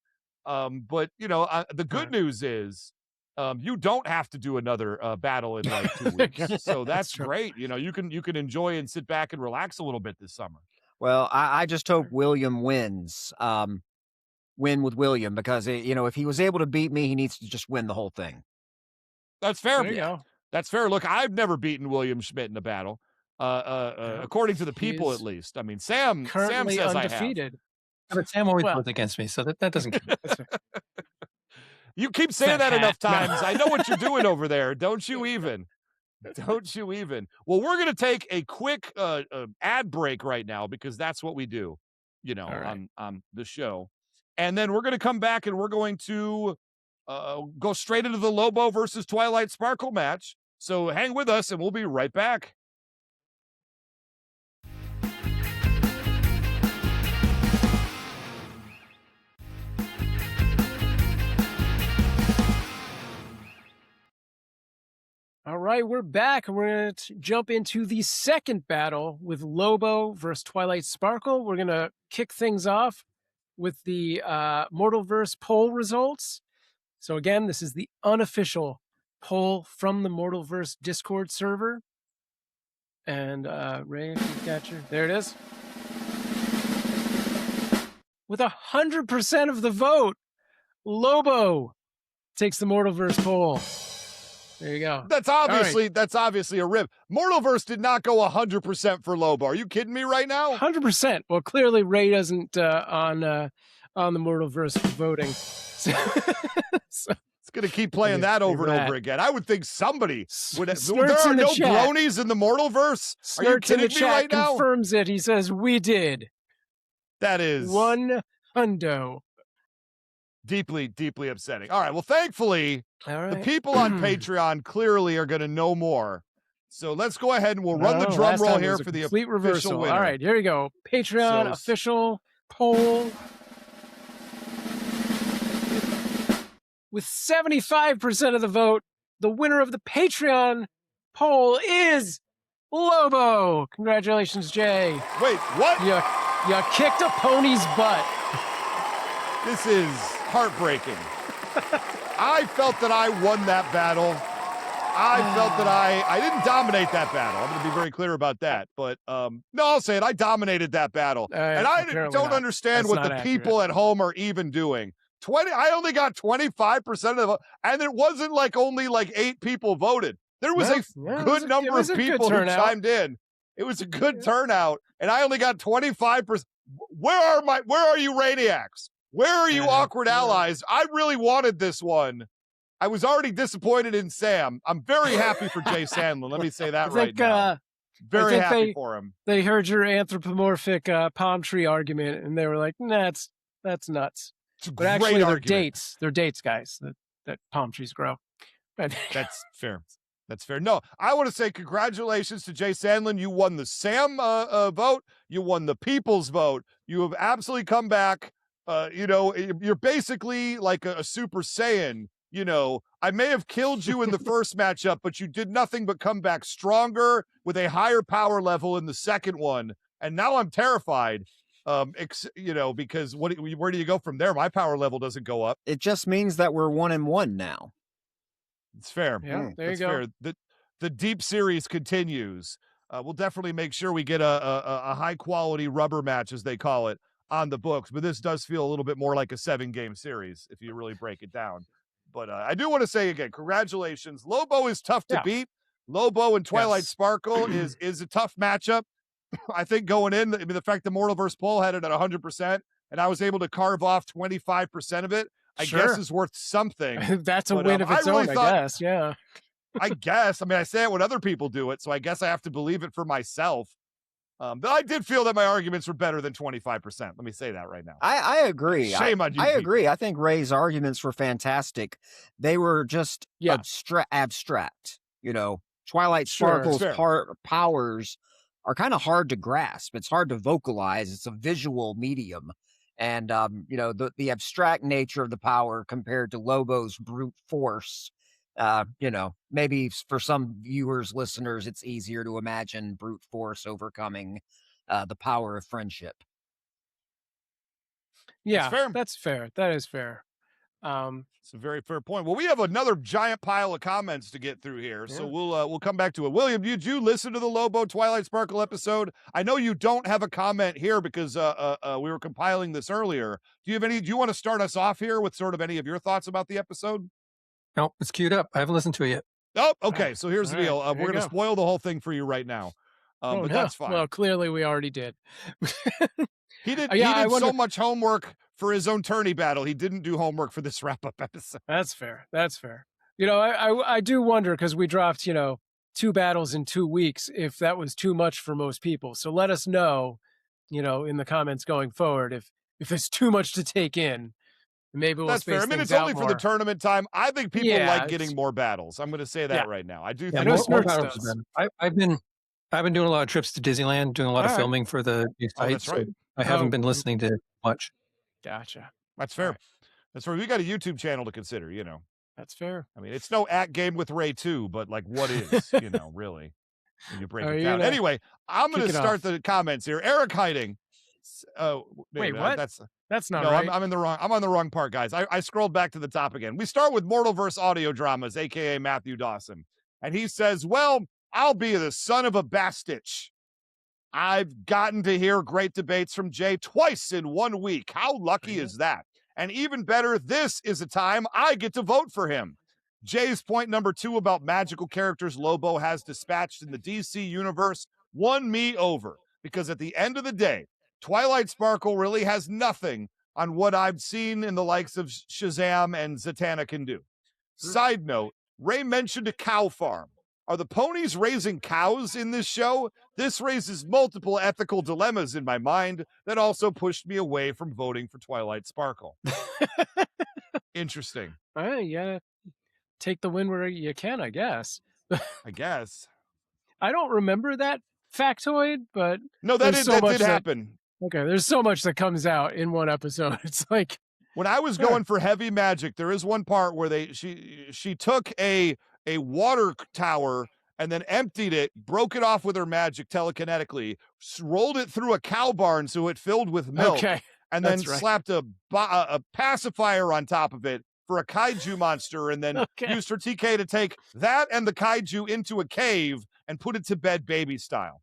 But, the good news is you don't have to do another battle in like 2 weeks. So that's great. You can enjoy and sit back and relax a little bit this summer. Well, I just hope William wins. Win with William because, if he was able to beat me, he needs to just win the whole thing. That's fair. There you go. That's fair. Look, I've never beaten William Schmidt in a battle, according to the people, at least. I mean, Sam says undefeated. I have. But Sam always votes against me, so that doesn't count. You keep saying that enough times. I know what you're doing over there. Don't you even? Don't you even? Well, we're going to take a quick ad break right now because that's what we do, on the show. And then we're going to come back and we're going to go straight into the Lobo versus Twilight Sparkle match. So hang with us and we'll be right back. All right, we're back. We're going to jump into the second battle with Lobo versus Twilight Sparkle. We're going to kick things off with the Mortalverse poll results. So again, this is the unofficial poll from the Mortalverse Discord server. And Ray, you got your... There it is. With 100% of the vote, Lobo takes the Mortalverse poll. There you go. That's obviously a rip. Mortalverse did not go 100% for Lobo. Are you kidding me right now? 100%. Well, clearly Ray doesn't on the Mortalverse voting. So it's going to keep playing that over and over again. I would think somebody would. There are no bronies in the Mortalverse. Are you kidding me right now? Confirms it. He says we did. That is one hundo. Deeply, deeply upsetting. All right. Well, thankfully, the people on Patreon clearly are going to know more. So let's go ahead and we'll run the drum roll here for the complete reversal. Winner. All right, here we go. Patreon official poll. With 75% of the vote, the winner of the Patreon poll is Lobo. Congratulations, Jay. Wait, what? You kicked a pony's butt. This is heartbreaking. I felt that I won that battle. I felt that I didn't dominate that battle. I'm going to be very clear about that. But no, I'll say it. I dominated that battle. And I don't understand what the people at home are even doing. I only got 25% of the vote. And it wasn't like only like 8 people voted. There was a good number of people who chimed in. It was a good turnout. And I only got 25%. Where are you Radiacs? Where are you awkward allies? I really wanted this one. I was already disappointed in Sam. I'm very happy for Jay Sandlin. Let me say that right now. Very happy for him. They heard your anthropomorphic palm tree argument, and they were like, nah, that's nuts. But actually, they're dates. They're dates, guys, that palm trees grow. That's fair. That's fair. No, I want to say congratulations to Jay Sandlin. You won the Sam vote. You won the people's vote. You have absolutely come back. You're basically like a Super Saiyan. I may have killed you in the first matchup, but you did nothing but come back stronger with a higher power level in the second one. And now I'm terrified, because where do you go from there? My power level doesn't go up. It just means that we're 1-1 now. It's fair. Yeah, there you go. Fair. The deep series continues. We'll definitely make sure we get a high quality rubber match, as they call it, on the books. But this does feel a little bit more like a 7-game series if you really break it down. But I do want to say again, congratulations. Lobo is tough to beat. Lobo and Twilight Sparkle is a tough matchup. I think going in, I mean, the fact that Mortal vs. Poll had it at 100%, and I was able to carve off 25% of it, I guess is worth something. That's a win of its own, I guess. Yeah. I guess. I mean, I say it when other people do it, so I guess I have to believe it for myself. But I did feel that my arguments were better than 25%. Let me say that right now. I agree. Shame on you. I agree. I think Ray's arguments were fantastic. They were just abstract. You know, Twilight Sparkle's powers are kind of hard to grasp. It's hard to vocalize. It's a visual medium. And, you know, the abstract nature of the power compared to Lobo's brute force, you know, maybe for some viewers, listeners, it's easier to imagine brute force overcoming the power of friendship. Yeah, that's fair. That is fair. It's a very fair point. Well, we have another giant pile of comments to get through here, so we'll come back to it. William, did you listen to the Lobo Twilight Sparkle episode? I know you don't have a comment here because we were compiling this earlier. Do you want to start us off here with sort of any of your thoughts about the episode? No, it's queued up. I haven't listened to it yet. Oh, okay. So here's the deal. We're going to spoil the whole thing for you right now. But that's fine. Well, clearly we already did. He did so much homework for his own tourney battle. He didn't do homework for this wrap-up episode. That's fair. That's fair. You know, I do wonder, because we dropped, you know, 2 battles in 2 weeks, if that was too much for most people. So let us know, you know, in the comments going forward, if there's too much to take in. Maybe we'll space things out. I mean, it's only for the tournament time. I think people like getting more battles. I'm going to say that right now. I do think more battles. I've been doing a lot of trips to Disneyland, doing a lot of filming for the new site. That's right. So I haven't been listening to much. Gotcha. That's fair. That's right. We got a YouTube channel to consider, you know. That's fair. I mean, it's no Game with Ray 2, but like, what is, you know, really, when you break it down. Anyway, I'm going to start the comments here. Eric Hiding. Wait, what? That's not right. right. I'm on the wrong part, guys. I scrolled back to the top again. We start with Mortalverse Audio Dramas, aka Matthew Dawson. And he says, well, I'll be the son of a bastich. I've gotten to hear great debates from Jay twice in 1 week. How lucky is that? And even better, this is a time I get to vote for him. Jay's point number 2 about magical characters Lobo has dispatched in the DC universe won me over, because at the end of the day, Twilight Sparkle really has nothing on what I've seen in the likes of Shazam and Zatanna can do. Side note, Ray mentioned a cow farm. Are the ponies raising cows in this show? This raises multiple ethical dilemmas in my mind that also pushed me away from voting for Twilight Sparkle. Interesting. Yeah. Take the win where you can, I guess. I guess. I don't remember that factoid, but no, that did happen. Okay, there's so much that comes out in one episode. It's like, when I was going for heavy magic, there is one part where she took a water tower and then emptied it, broke it off with her magic telekinetically, rolled it through a cow barn so it filled with milk, and then slapped a pacifier on top of it for a kaiju monster, and then used her TK to take that and the kaiju into a cave and put it to bed baby style.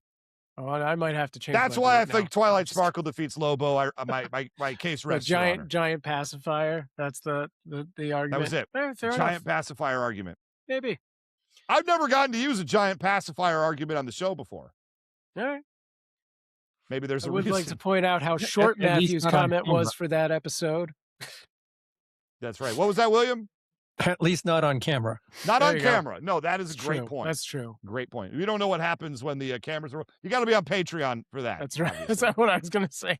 Oh, I might have to change. That's why I think Twilight Sparkle defeats Lobo. My case rests. Giant pacifier. That's the argument. That was it. Giant pacifier argument. Maybe. I've never gotten to use a giant pacifier argument on the show before. All right. Maybe there's a reason. I would like to point out how short Matthew's comment was for that episode. That's right. What was that, William? At least not on camera. Not on camera. No, that is a great point. That's true. Great point. You don't know what happens when the cameras are. You got to be on Patreon for that. That's right. That's not what I was going to say.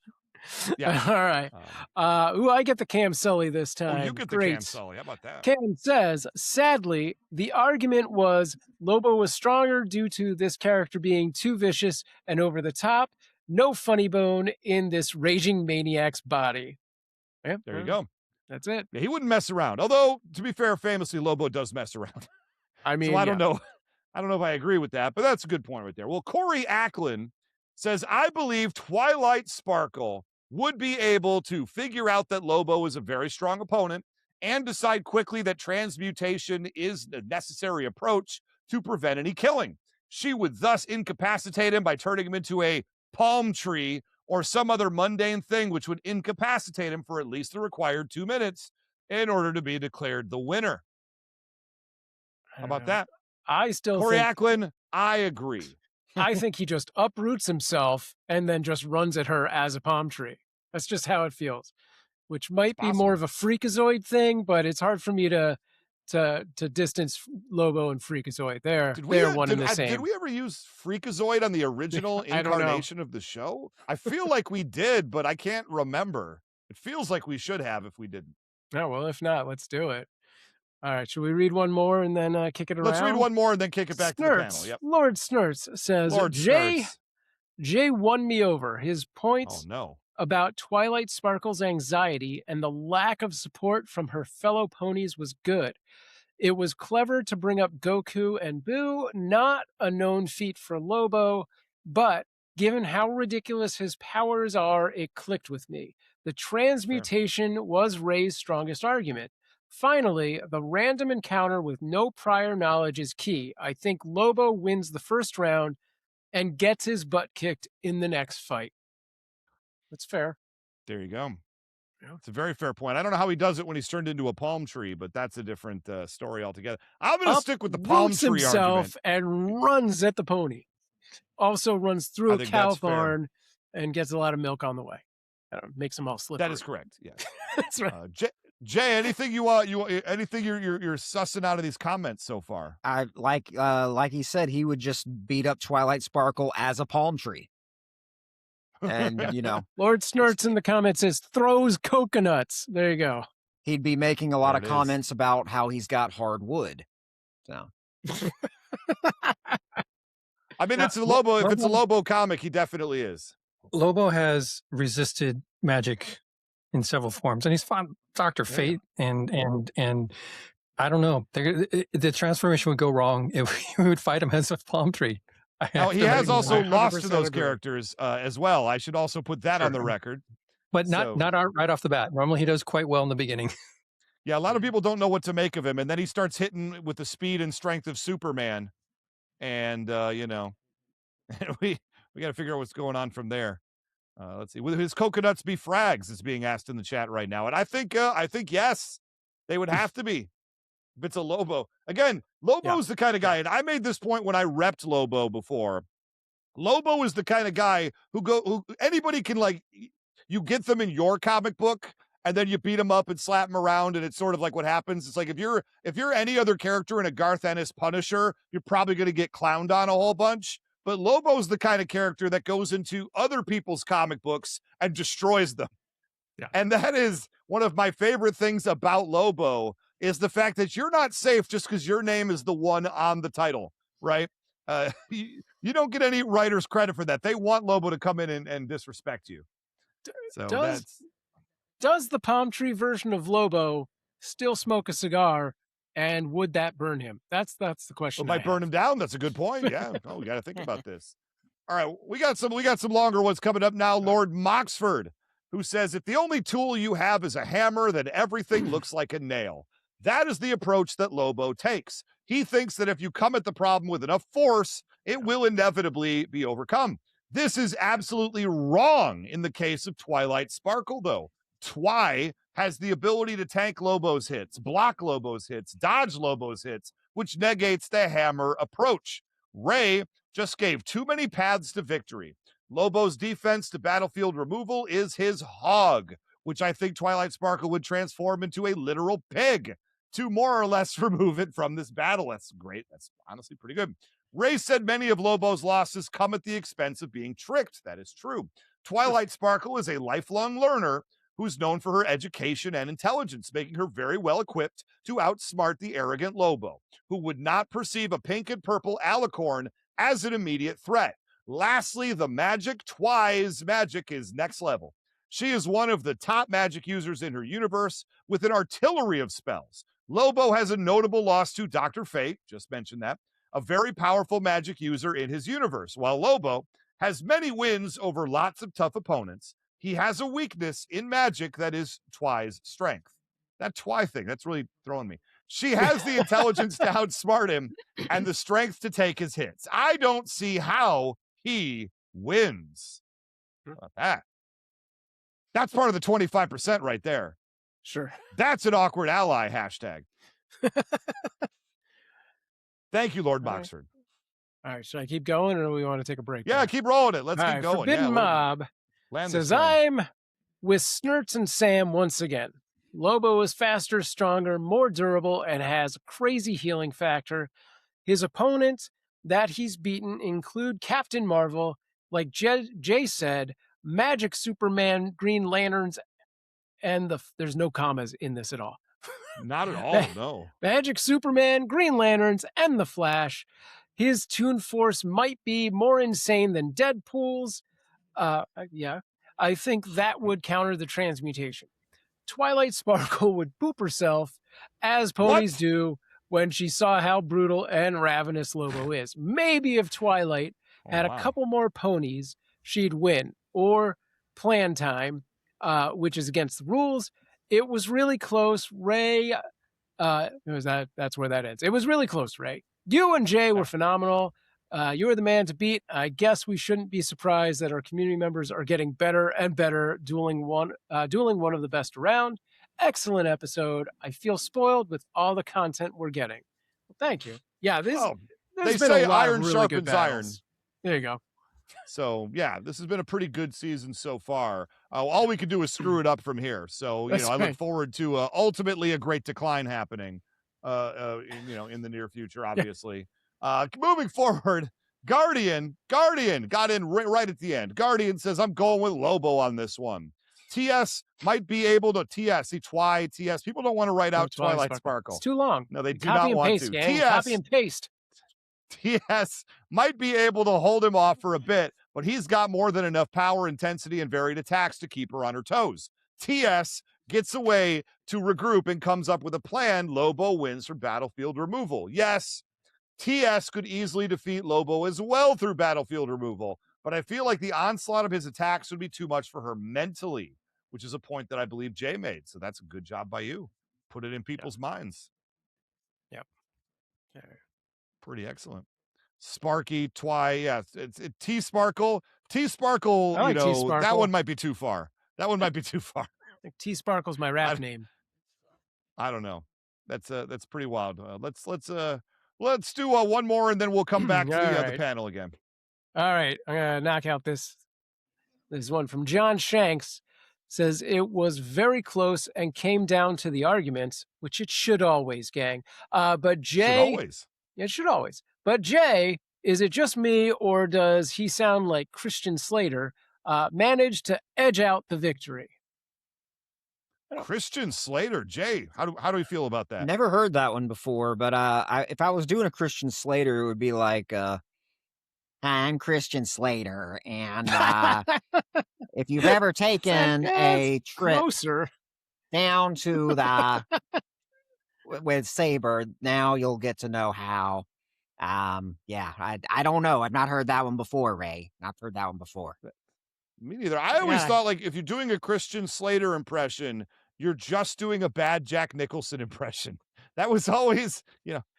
Yeah. All right. I get the Cam Sully this time. Oh, you get the Cam Sully. How about that? Cam says, sadly, the argument was Lobo was stronger due to this character being too vicious and over the top. No funny bone in this raging maniac's body. Yeah, there you go. That's it. Yeah, he wouldn't mess around. Although, to be fair, famously, Lobo does mess around. I mean, so I don't know. I don't know if I agree with that, but that's a good point right there. Well, Corey Acklin says, I believe Twilight Sparkle would be able to figure out that Lobo is a very strong opponent and decide quickly that transmutation is the necessary approach to prevent any killing. She would thus incapacitate him by turning him into a palm tree or some other mundane thing which would incapacitate him for at least the required 2 minutes in order to be declared the winner. How about that? I still Corey think Acklin, I agree. I think he just uproots himself and then just runs at her as a palm tree. That's just how it feels, which might be more of a freakazoid thing, but it's hard for me to distance Lobo and freakazoid. They're one and the same. Did we ever use freakazoid on the original incarnation of the show? I feel like we did, but I can't remember. It feels like we should have if we didn't. Oh, well, if not, let's do it. All right, should we read one more and then kick it around? Let's read one more and then kick it back to the panel. Yep. Lord Snurts says, Jay won me over. His points about Twilight Sparkle's anxiety and the lack of support from her fellow ponies was good. It was clever to bring up Goku and Boo, not a known feat for Lobo, but given how ridiculous his powers are, it clicked with me. The transmutation was Ray's strongest argument. Finally, the random encounter with no prior knowledge is key. I think Lobo wins the first round and gets his butt kicked in the next fight. That's fair. There you go. Yeah. It's a very fair point. I don't know how he does it when he's turned into a palm tree, but that's a different story altogether. I'm going to stick with the palm tree argument. And runs at the pony. Also runs through a cow barn and gets a lot of milk on the way. Makes them all slippery. That is correct. Yes. That's right. Jay, anything you're sussing out of these comments so far? I like he said, he would just beat up Twilight Sparkle as a palm tree. And Lord Snurts in the comments says throws coconuts. There you go. He'd be making a lot of comments about how he's got hard wood. So I mean, it's a Lobo. If it's a Lobo comic, he definitely is. Lobo has resisted magic in several forms, and he's fought Dr. Fate, and I don't know. The transformation would go wrong if we would fight him as a palm tree. He has also lost to those characters as well. I should also put that on the record. But not right off the bat. Normally he does quite well in the beginning. Yeah, a lot of people don't know what to make of him, and then he starts hitting with the speed and strength of Superman. And, we got to figure out what's going on from there. Let's see. Will his coconuts be frags? Is being asked in the chat right now. And I think yes, they would have to be. If it's a Lobo. Again, Lobo's the kind of guy, and I made this point when I repped Lobo before. Lobo is the kind of guy who anybody can, like, you get them in your comic book and then you beat them up and slap them around, and it's sort of like what happens. It's like if you're any other character in a Garth Ennis Punisher, you're probably going to get clowned on a whole bunch. But Lobo's the kind of character that goes into other people's comic books and destroys them. Yeah. And that is one of my favorite things about Lobo, is the fact that you're not safe just because your name is the one on the title, right? You don't get any writer's credit for that. They want Lobo to come in and disrespect you. So does the palm tree version of Lobo still smoke a cigar, and would that burn him? That's the question. It might burn him down. That's a good point. Yeah. We got to think about this. All right, we got some longer ones coming up now. Lord Moxford, who says, if the only tool you have is a hammer, then everything looks like a nail. That is the approach that Lobo takes. He thinks that if you come at the problem with enough force, it will inevitably be overcome. This is absolutely wrong in the case of Twilight Sparkle, though. Twi has the ability to tank Lobo's hits, block Lobo's hits, dodge Lobo's hits, which negates the hammer approach. Ray just gave too many paths to victory. Lobo's defense to battlefield removal is his hog, which I think Twilight Sparkle would transform into a literal pig to more or less remove it from this battle. That's great. That's honestly pretty good. Ray said many of Lobo's losses come at the expense of being tricked. That is true. Twilight Sparkle is a lifelong learner who's known for her education and intelligence, making her very well equipped to outsmart the arrogant Lobo, who would not perceive a pink and purple alicorn as an immediate threat. Lastly, the magic. Twi's magic is next level. She is one of the top magic users in her universe with an artillery of spells. Lobo has a notable loss to Dr. Fate, just mentioned that, a very powerful magic user in his universe. While Lobo has many wins over lots of tough opponents, he has a weakness in magic that is Twi's strength. That Twi thing, that's really throwing me. She has the intelligence to outsmart him and the strength to take his hits. I don't see how he wins. How about that? That's part of the 25% right there. Sure. That's an awkward ally hashtag. Thank you, Lord Moxford. All right, should I keep going or do we want to take a break? Yeah, keep rolling it. Let's keep going. Forbidden Mob says, I'm with Snurts and Sam once again. Lobo is faster, stronger, more durable, and has a crazy healing factor. His opponents that he's beaten include Captain Marvel, like Jay said, Magic Superman, Green Lanterns, and there's no commas in this at all. Not at all, no. Magic Superman, Green Lanterns, and the Flash. His Toon Force might be more insane than Deadpool's. Yeah, I think that would counter the transmutation. Twilight Sparkle would poop herself, as ponies do, when she saw how brutal and ravenous Lobo is. Maybe if Twilight had a couple more ponies, she'd win. Or Plan Time, which is against the rules. It was really close. Ray, that's where that ends. It was really close, Ray. You and Jay were phenomenal. You were the man to beat. I guess we shouldn't be surprised that our community members are getting better and better, dueling one of the best around. Excellent episode. I feel spoiled with all the content we're getting. Well, thank you. Yeah, they been say a lot iron of really sharpens iron. There you go. So yeah, this has been a pretty good season so far. All we can do is screw it up from here. So I look forward to ultimately a great decline happening. In the near future, obviously. Moving forward, Guardian got in right at the end. Guardian says, I'm going with Lobo on this one. TS might be able to TS. People don't want to write out Twilight Sparkle. It's too long. No, they do not want to. Copy and paste. TS might be able to hold him off for a bit, but he's got more than enough power, intensity, and varied attacks to keep her on her toes. TS gets away to regroup and comes up with a plan. Lobo wins for battlefield removal. Yes, TS could easily defeat Lobo as well through battlefield removal, but I feel like the onslaught of his attacks would be too much for her mentally, which is a point that I believe Jay made. So that's a good job by you. Put it in people's minds. Yep. Yeah. Pretty excellent. Sparky, it's T-Sparkle. T-Sparkle, like T-Sparkle. That one might be too far. I think T-Sparkle's my rap name. I don't know. That's pretty wild. Let's do one more and then we'll come back to the panel again. All right. I'm going to knock out this one from John Shanks. Says it was very close and came down to the arguments, which it should always, gang. But Jay... It should always. But Jay, is it just me or does he sound like Christian Slater managed to edge out the victory? Christian Slater, Jay, how do we feel about that? Never heard that one before, but if I was doing a Christian Slater, it would be like, I'm Christian Slater, and if you've ever taken a trip down to the with Saber, now you'll get to know how. I don't know. I've not heard that one before, Ray. Not heard that one before. Me neither. I always thought like if you're doing a Christian Slater impression, you're just doing a bad Jack Nicholson impression. That was always,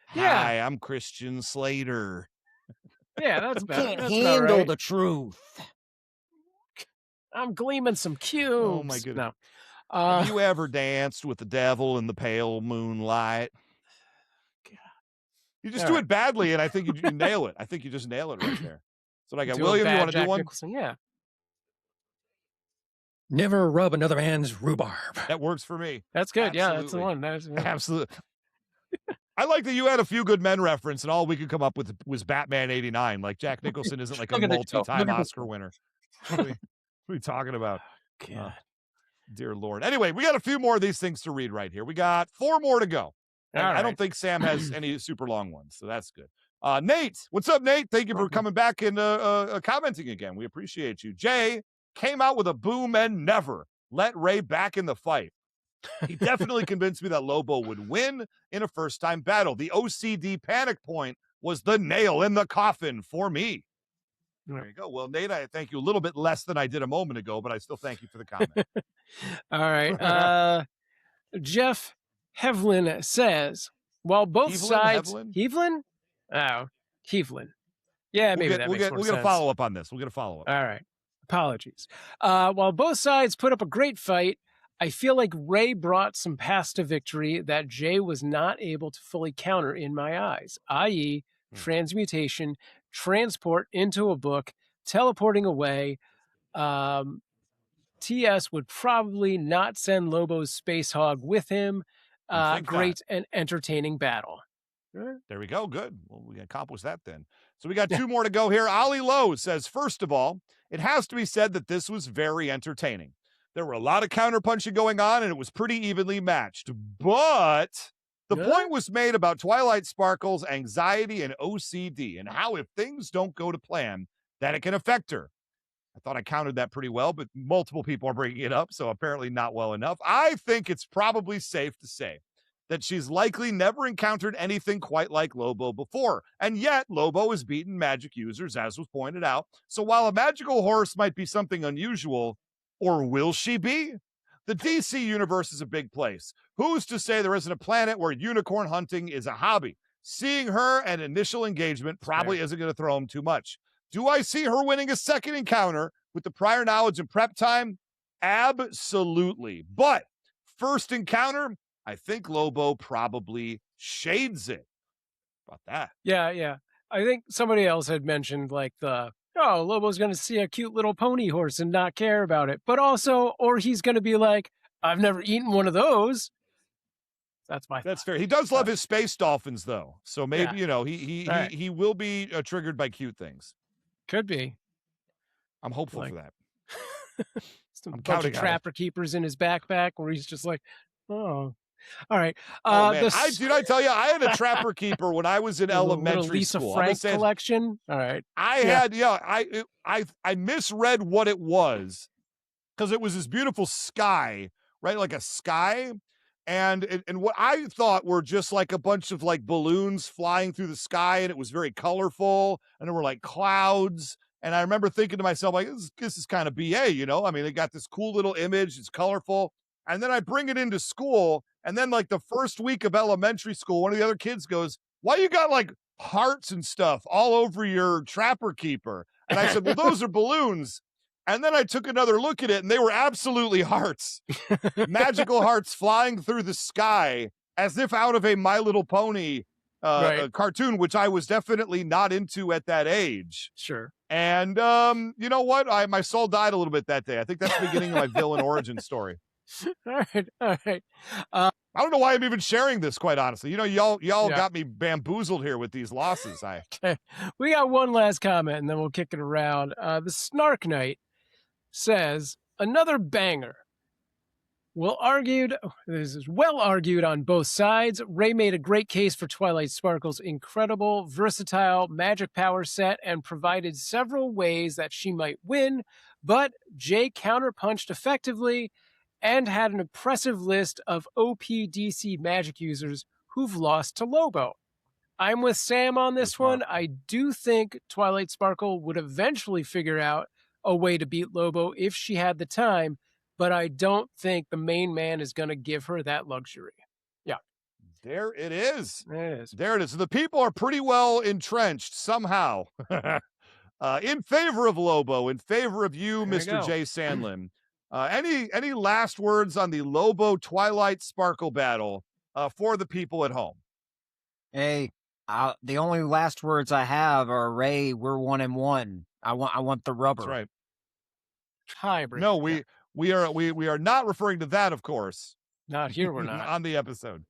hi, I'm Christian Slater. Yeah, that's better. Can't handle the truth. I'm gleaming some cubes. Oh my goodness. No. Have you ever danced with the devil in the pale moonlight? You just do it badly, and I think you nail it. I think you just nail it right there. That's what I got. William, you want to do one? Nicholson, yeah. Never rub another man's rhubarb. That works for me. That's good. Absolutely. Yeah, that's the one. Absolutely. I like that you had a Few Good Men reference, and all we could come up with was Batman '89. Like Jack Nicholson isn't like a multi-time Oscar winner. What are we talking about? God. Dear Lord. Anyway, we got a few more of these things to read right here. We got 4 more to go. I don't think Sam has any super long ones, so that's good. Nate, what's up, Nate? Thank you for coming back and commenting again. We appreciate you. Jay came out with a boom and never let Ray back in the fight. He definitely convinced me that Lobo would win in a first-time battle. The OCD panic point was the nail in the coffin for me. There you go. Well, Nate, I thank you a little bit less than I did a moment ago, but I still thank you for the comment. All right. Jeff Hevlin says, while both sides... Hevlin? Oh, Hevlin. Yeah, maybe that makes more sense. We're going to follow up on this. We're going to follow up. All right. Apologies. While both sides put up a great fight, I feel like Ray brought some paths to victory that Jay was not able to fully counter in my eyes, i.e., transmutation, transport into a book, teleporting away. TS would probably not send Lobo's Space Hog with him. Great and entertaining battle. There we go. Good. Well, we accomplished that then. So we got two more to go here. Ali Lowe says, first of all, it has to be said that this was very entertaining. There were a lot of counterpunching going on, and it was pretty evenly matched. But the point was made about Twilight Sparkle's anxiety and OCD and how if things don't go to plan, that it can affect her. I thought I countered that pretty well, but multiple people are bringing it up, so apparently not well enough. I think it's probably safe to say that she's likely never encountered anything quite like Lobo before. And yet, Lobo has beaten magic users, as was pointed out. So while a magical horse might be something unusual, or will she be? The DC universe is a big place. Who's to say there isn't a planet where unicorn hunting is a hobby? Seeing her and initial engagement probably isn't going to throw him too much. Do I see her winning a second encounter with the prior knowledge and prep time? Absolutely. But first encounter, I think Lobo probably shades it. About that. Yeah. I think somebody else had mentioned like Lobo's going to see a cute little pony horse and not care about it. But also, or he's going to be like, I've never eaten one of those. That's fair. He does love his space dolphins, though. So maybe, he will be triggered by cute things. Could be. I'm hopeful for that. Some bunch of trapper keepers in his backpack where he's just like, oh. All right. Man. I tell you, I had a trapper keeper when I was in elementary Lisa school. Frank collection. All right. I misread what it was because it was this beautiful sky, right? Like a sky. And what I thought were just like a bunch of like balloons flying through the sky, and it was very colorful, and there were like clouds. And I remember thinking to myself, like, this is kind of BA, you know? I mean, it got this cool little image, it's colorful. And then I bring it into school, and then like the first week of elementary school, one of the other kids goes, why you got like hearts and stuff all over your trapper keeper? And I said, well, those are balloons. And then I took another look at it, and they were absolutely hearts. Magical hearts flying through the sky as if out of a My Little Pony cartoon, which I was definitely not into at that age. Sure. And you know what? My soul died a little bit that day. I think that's the beginning of my villain origin story. All right. I don't know why I'm even sharing this, quite honestly. You know, y'all got me bamboozled here with these losses. Okay. We got one last comment, and then we'll kick it around. The Snark Knight says, another banger. This is well argued on both sides. Ray made a great case for Twilight Sparkle's incredible, versatile magic power set and provided several ways that she might win, but Jay counterpunched effectively and had an impressive list of OPDC magic users who've lost to Lobo. I'm with Sam on this one. I do think Twilight Sparkle would eventually figure out a way to beat Lobo if she had the time, but I don't think the main man is going to give her that luxury. Yeah. There it is. There it is. So the people are pretty well entrenched somehow in favor of Lobo, in favor of you, Mr. Jay Sandlin. Any last words on the Lobo Twilight Sparkle battle for the people at home? Hey, the only last words I have are, Ray, we're 1-1. I want the rubber. That's right. Hybrid. No, we are not referring to that, of course. Not here. We're not on the episode.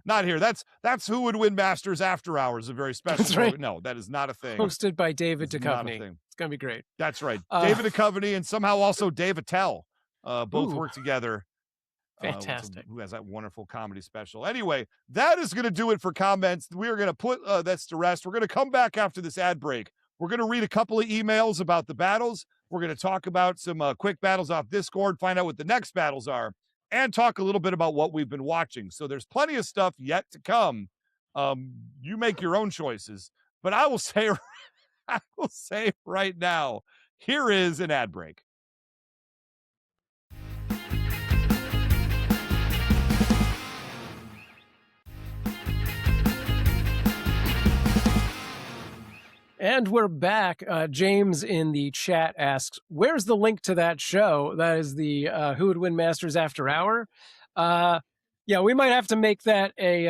Not here. That's Who Would Win Masters After Hours, a very special. That's right. No, that is not a thing. Hosted by David Duchovny. It's gonna be great. That's right. David Duchovny and somehow also Dave Attell both work together. Fantastic. Who has that wonderful comedy special. Anyway, that is going to do it for comments. We are going to put that's to rest. We're going to come back after this ad break. We're going to read a couple of emails about the battles. We're going to talk about some quick battles off Discord, find out what the next battles are, and talk a little bit about what we've been watching. So there's plenty of stuff yet to come. You make your own choices, but I will say right now, here is an ad break. And we're back. James in the chat asks, where's the link to that show? That is the Who Would Win Masters After Hour. Yeah, we might have to make that a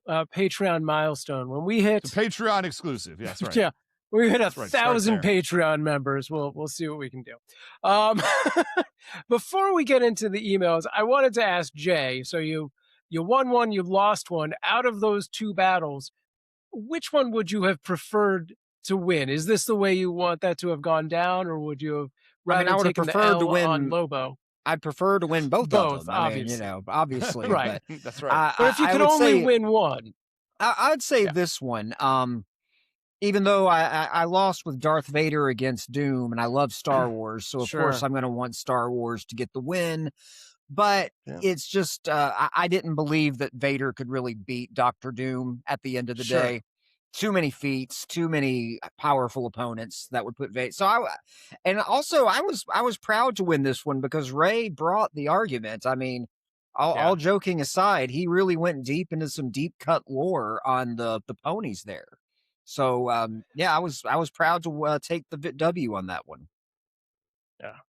Patreon milestone. When we hit... It's a Patreon exclusive. Yeah, that's right. Yeah, we hit That's right. 1,000 Patreon members. We'll see what we can do. Before we get into the emails, I wanted to ask Jay, so you won one, you lost one. Out of those two battles, which one would you have preferred to win? Is this the way you want that to have gone down, or would you have rather taken the L to win on Lobo? I'd prefer to win both of them. Obviously. I mean, obviously. Right. But, that's right. But if you could only win one. I'd say this one. Even though I lost with Darth Vader against Doom, and I love Star Wars, so of course I'm going to want Star Wars to get the win. But it's just, I didn't believe that Vader could really beat Dr. Doom at the end of the day. Too many feats, too many powerful opponents that would put Vader. So I was proud to win this one because Ray brought the argument. I mean, all joking aside, he really went deep into some deep cut lore on the ponies there. So I was proud to take the W on that one.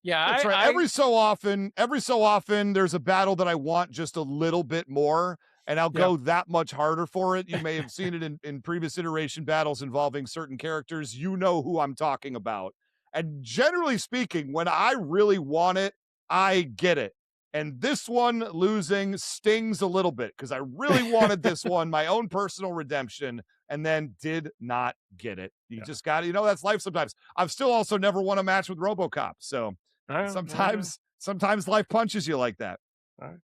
Yeah. That's right. Every so often, there's a battle that I want just a little bit more, and I'll go that much harder for it. You may have seen it in previous iteration battles involving certain characters. You know who I'm talking about. And generally speaking, when I really want it, I get it. And this one losing stings a little bit because I really wanted this one, my own personal redemption, and then did not get it. You just got to, that's life sometimes. I've still also never won a match with RoboCop. So sometimes life punches you like that.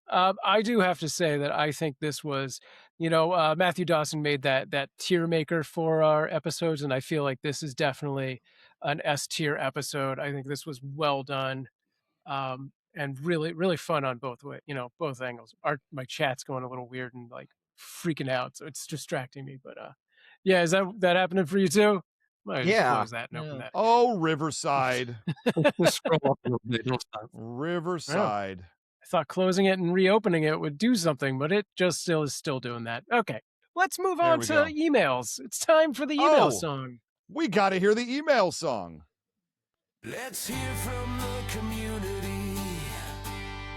I do have to say that I think this was, Matthew Dawson made that tier maker for our episodes, and I feel like this is definitely an S tier episode. I think this was well done. And really, really fun on both both angles. My chat's going a little weird and like freaking out, so it's distracting me. But is that happening for you too? Close that and open that. Oh, Riverside. Scroll up a little bit. Riverside. I thought closing it and reopening it would do something, but it just is still doing that. Okay, let's move on to emails. It's time for the email song. We got to hear the email song. Let's hear from the community.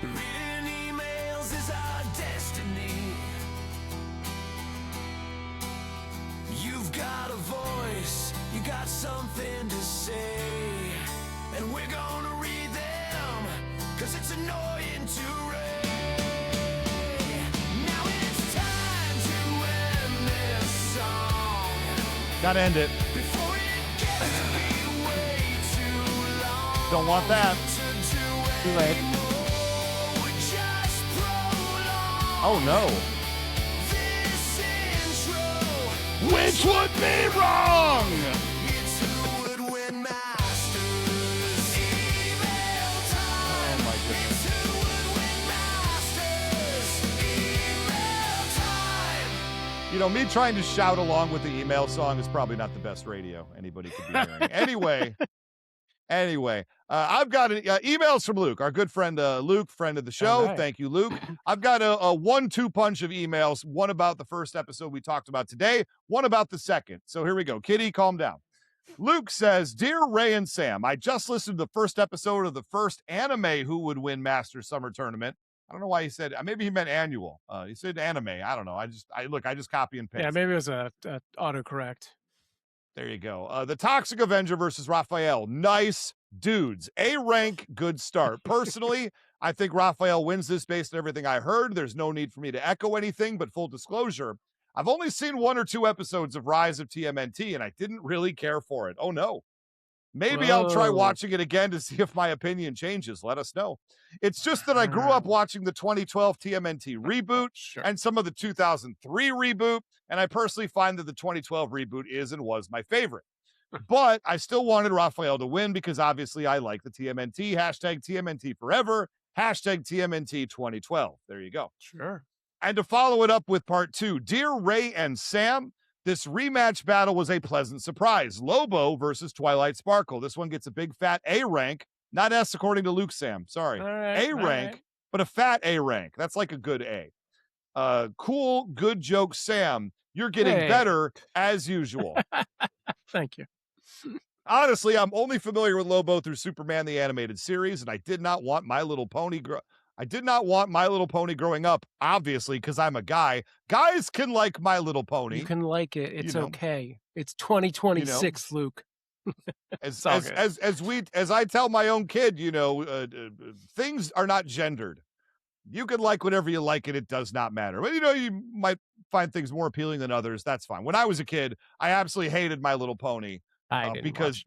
Reading emails is our destiny. You've got a voice, you got something to say, and we're gonna read them, cause it's annoying to read. Now it's time to end this song. Gotta end it. Before it gets to be way too long. Don't want that. Too late. Oh no. This intro, which would be wrong? It's Who Would Win Masters. Email time. Oh my goodness. It's Who Would Win Masters. Email time. Me trying to shout along with the email song is probably not the best radio anybody could be hearing. Anyway, I've got emails from Luke, our good friend Luke, friend of the show. Right. Thank you, Luke. I've got a 1-2 punch of emails, one about the first episode we talked about today, one about the second. So here we go. Kitty, calm down. Luke says, Dear Ray and Sam, I just listened to the first episode of the first anime Who Would Win Masters Summer Tournament. I don't know why he said, maybe he meant annual. He said anime. I don't know. I just copy and paste. Yeah, maybe it was a autocorrect. There you go. The Toxic Avenger versus Raphael. Nice dudes. A rank, good start. Personally, I think Raphael wins this based on everything I heard. There's no need for me to echo anything, but full disclosure, I've only seen 1 or 2 episodes of Rise of TMNT, and I didn't really care for it. Oh, no. Maybe I'll try watching it again to see if my opinion changes. Let us know. It's just that I grew up watching the 2012 TMNT reboot and some of the 2003 reboot, and I personally find that the 2012 reboot is and was my favorite. But I still wanted Raphael to win because obviously I like the TMNT. Hashtag TMNT forever. Hashtag TMNT 2012. There you go. Sure. And to follow it up with part 2, Dear Ray and Sam, this rematch battle was a pleasant surprise. Lobo versus Twilight Sparkle. This one gets a big fat A rank, not S according to Luke Sam. Sorry. A rank, but a fat A rank. That's like a good A. Cool, good joke, Sam. You're getting better as usual. Thank you. Honestly, I'm only familiar with Lobo through Superman the Animated Series, and I did not want My Little Pony growing up, obviously, because I'm a guy. Guys can like My Little Pony. You can like it. It's okay. It's 2026, Luke. As I tell my own kid, things are not gendered. You can like whatever you like, and it does not matter. But you might find things more appealing than others. That's fine. When I was a kid, I absolutely hated My Little Pony. Because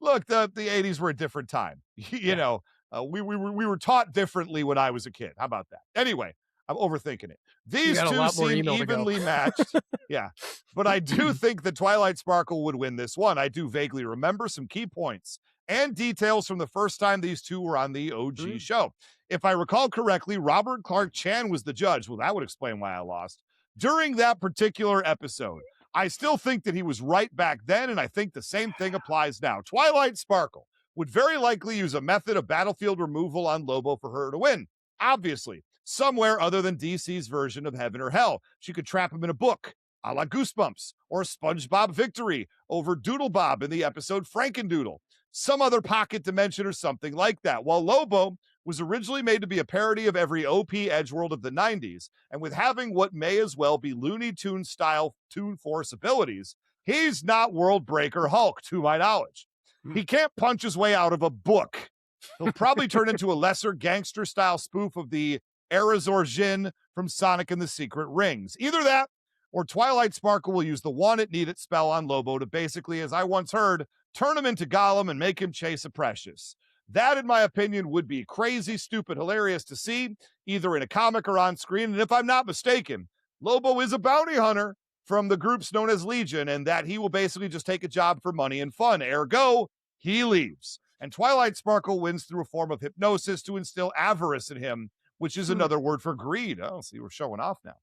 look, the 80s were a different time. We were taught differently when I was a kid. How about that? Anyway, I'm overthinking it. These two seem evenly matched. Yeah. But I do think that Twilight Sparkle would win this one. I do vaguely remember some key points and details from the first time these two were on the OG show. If I recall correctly, Robert Clark Chan was the judge. Well, that would explain why I lost. During that particular episode, I still think that he was right back then, and I think the same thing applies now. Twilight Sparkle would very likely use a method of battlefield removal on Lobo for her to win. Obviously, somewhere other than DC's version of Heaven or Hell. She could trap him in a book, a la Goosebumps, or SpongeBob Victory over Doodle Bob in the episode Frankendoodle. Some other pocket dimension or something like that. While Lobo was originally made to be a parody of every OP Edgeworld of the 90s, and with having what may as well be Looney Tunes-style Toon Force abilities, he's not World Breaker Hulk, to my knowledge. He can't punch his way out of a book. He'll probably turn into a lesser gangster-style spoof of the Erazor Jin from Sonic and the Secret Rings. Either that, or Twilight Sparkle will use the Want It, Need It spell on Lobo to basically, as I once heard, turn him into Gollum and make him chase a Precious. That, in my opinion, would be crazy, stupid, hilarious to see, either in a comic or on screen. And if I'm not mistaken, Lobo is a bounty hunter from the groups known as Legion, and that he will basically just take a job for money and fun. Ergo, he leaves. And Twilight Sparkle wins through a form of hypnosis to instill avarice in him, which is another word for greed. Oh, see, we're showing off now.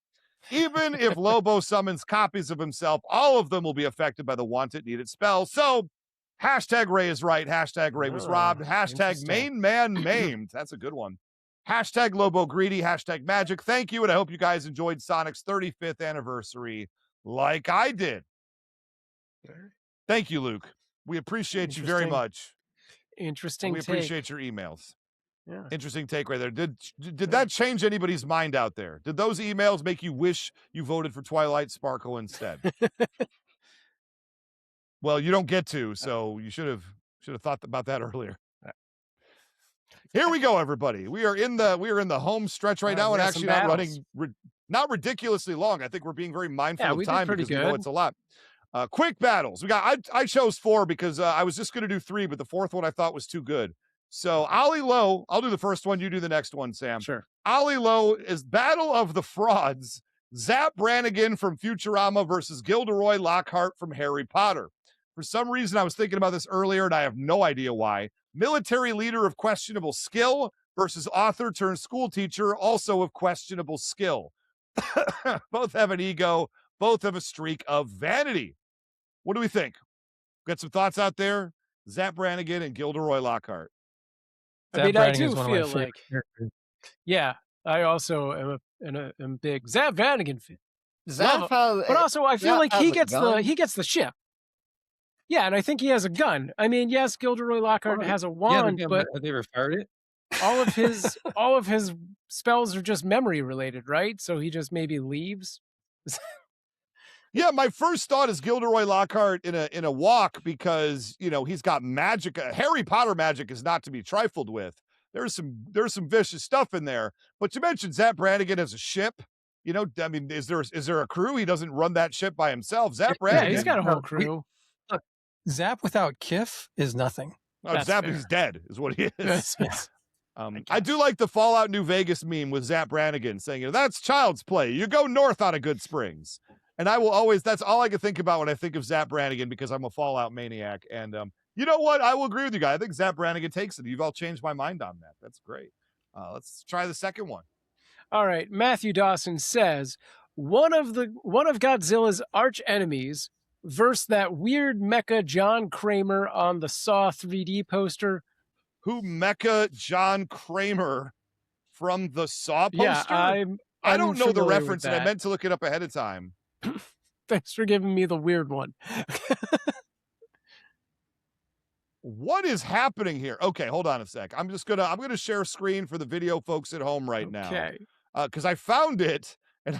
Even if Lobo summons copies of himself, all of them will be affected by the Want It, Need It spell. So, hashtag Ray is right. Hashtag Ray was robbed. Hashtag main man maimed. That's a good one. Hashtag Lobo greedy. Hashtag magic. Thank you. And I hope you guys enjoyed Sonic's 35th anniversary like I did. Thank you, Luke. We appreciate you very much. Interesting. We appreciate your emails. Yeah. Interesting take right there. Did that change anybody's mind out there? Did those emails make you wish you voted for Twilight Sparkle instead? Well, you don't get to, so you should have thought about that earlier. Here we go, everybody. We are in the home stretch right now, and actually not running not ridiculously long. I think we're being very mindful of time because we know it's a lot. Quick battles. I chose 4 because I was just going to do 3, but the 4th one I thought was too good. So Ollie Lowe, I'll do the first one. You do the next one, Sam. Sure. Ollie Lowe is Battle of the Frauds. Zap Brannigan from Futurama versus Gilderoy Lockhart from Harry Potter. For some reason, I was thinking about this earlier, and I have no idea why. Military leader of questionable skill versus author turned school teacher, also of questionable skill. Both have an ego. Both have a streak of vanity. What do we think? Got some thoughts out there? Zap Brannigan and Gilderoy Lockhart. I do feel like, yeah, I also am big Zap Brannigan fan. But also, I feel like he gets the ship. Yeah, and I think he has a gun. I mean, yes, Gilderoy Lockhart has a wand, but have they ever fired it? all of his spells are just memory related, right? So he just maybe leaves. Yeah, my first thought is Gilderoy Lockhart in a walk because he's got magic. Harry Potter magic is not to be trifled with. There's some vicious stuff in there. But you mentioned Zap Brannigan as a ship. I mean, is there a crew? He doesn't run that ship by himself. Zap Brannigan. Yeah, he's got a whole crew. Look, Zap without Kif is nothing. Zap is dead, is what he is. Yes. I do like the Fallout New Vegas meme with Zap Brannigan saying, that's child's play. You go north out of Good Springs. And I will always, that's all I can think about when I think of Zap Brannigan because I'm a Fallout maniac. And you know what? I will agree with you guys. I think Zap Brannigan takes it. You've all changed my mind on that. That's great. Let's try the second one. All right. Matthew Dawson says, one of Godzilla's arch enemies versus that weird mecha John Kramer on the Saw 3D poster. Who mecha John Kramer from the Saw poster? Yeah, I don't know the reference, and I meant to look it up ahead of time. Thanks for giving me the weird one. What is happening here? Okay, hold on a sec. I'm gonna share screen for the video folks at home right now. Okay. Because I found it and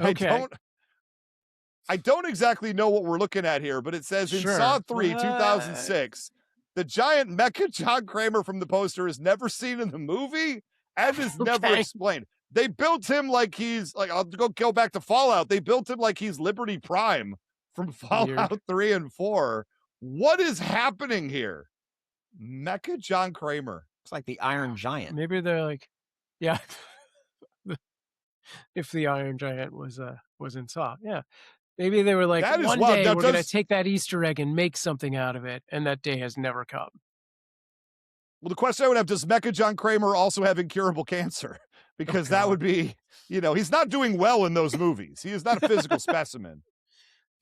I don't exactly know what we're looking at here, but it says in Saw 3, 2006, the giant mecha John Kramer from the poster is never seen in the movie and is never explained. They built him like he's like, I'll go back to Fallout. They built him like he's Liberty Prime from Fallout 3 and 4. What is happening here? Mecha John Kramer. It's like the Iron Giant. Maybe they're like, yeah. If the Iron Giant was in Saw, yeah. Maybe they were like, one day we're going to take that Easter egg and make something out of it, and that day has never come. Well, the question I would have, does Mecha John Kramer also have incurable cancer? Because that would be, he's not doing well in those movies. He is not a physical specimen.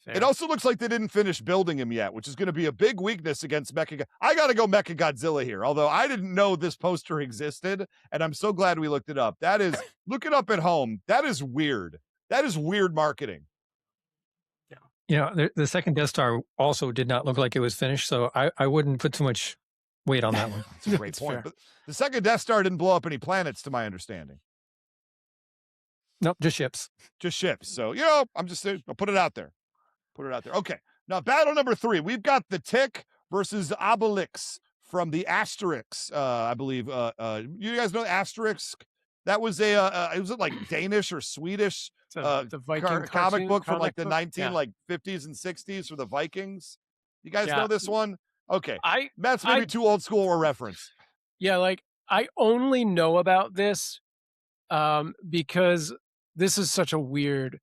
Fair. It also looks like they didn't finish building him yet, which is going to be a big weakness against Mecha. I got to go Mecha Godzilla here, although I didn't know this poster existed, and I'm so glad we looked it up. That is, look it up at home. That is weird. That is weird marketing. Yeah. The second Death Star also did not look like it was finished, so I wouldn't put too much weight on that one. That's a great point. But the second Death Star didn't blow up any planets, to my understanding. Nope, just ships. Just ships. So, I'll put it out there. Put it out there. Okay. Now, battle number 3. We've got the Tick versus Obelix from the Asterix, I believe. You guys know Asterix? That was it was like Danish or Swedish the Viking comic book from like the 50s and 60s for the Vikings. You guys know this one? Okay. That's maybe too old school a reference. Yeah, like I only know about this because this is such a weird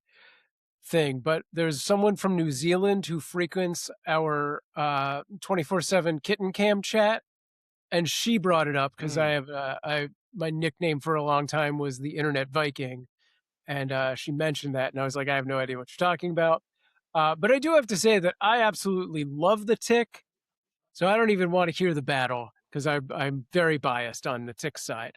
thing, but there's someone from New Zealand who frequents our 24/7 kitten cam chat, and she brought it up because I have my nickname for a long time was the Internet Viking, and she mentioned that, and I was like, I have no idea what you're talking about, but I do have to say that I absolutely love the Tick, so I don't even want to hear the battle because I'm very biased on the Tick side.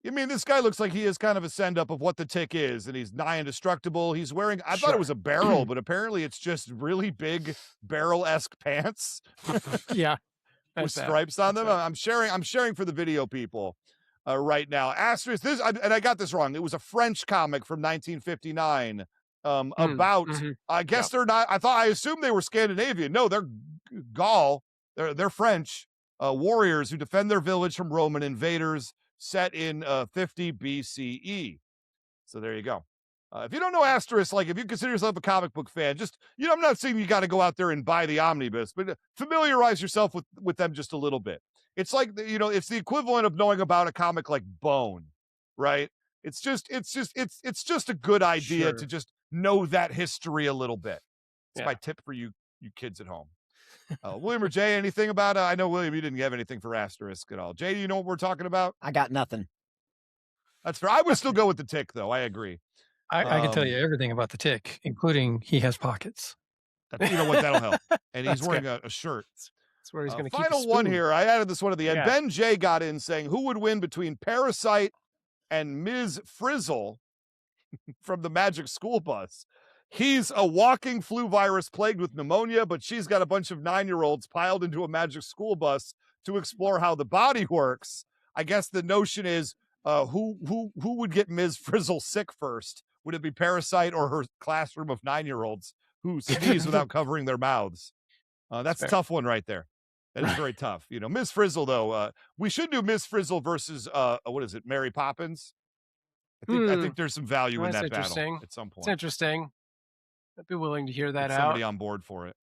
I mean, this guy looks like he is kind of a send-up of what the Tick is, and he's nigh indestructible. He's wearing, I thought it was a barrel, but apparently it's just really big barrel-esque pants. Yeah. With stripes on them. I'm sharing for the video people right now. Asterisk, and I got this wrong. It was a French comic from 1959 about, I guess they're not, I assumed they were Scandinavian. No, they're Gaul. They're French warriors who defend their village from Roman invaders, set in 50 BCE. So there you go. If you don't know Asterisk, like if you consider yourself a comic book fan, just, I'm not saying you got to go out there and buy the omnibus, but familiarize yourself with them just a little bit. It's like, it's the equivalent of knowing about a comic like Bone, right? It's just a good idea to just know that history a little bit. It's my tip for you kids at home. William or Jay, anything about I know, William, you didn't have anything for Asterisk at all. Jay, do you know what we're talking about? I got nothing. That's fair. I would still go with the Tick, though. I agree. I can tell you everything about the Tick, including he has pockets. You know what? That'll help. And he's wearing a shirt. That's where he's going to keep final one here. I added this one at the end. Ben J got in saying, who would win between Parasite and Ms. Frizzle from the Magic School Bus? He's a walking flu virus plagued with pneumonia, but she's got a bunch of 9-year-olds piled into a Magic School Bus to explore how the body works. I guess the notion is, who would get Ms. Frizzle sick first? Would it be Parasite or her classroom of 9-year-olds who sneeze without covering their mouths? That's a tough one right there. That is very tough. Ms. Frizzle, though, we should do Ms. Frizzle versus, what is it, Mary Poppins? I think there's some value in that battle at some point. It's interesting. I'd be willing to hear that out. Somebody on board for it.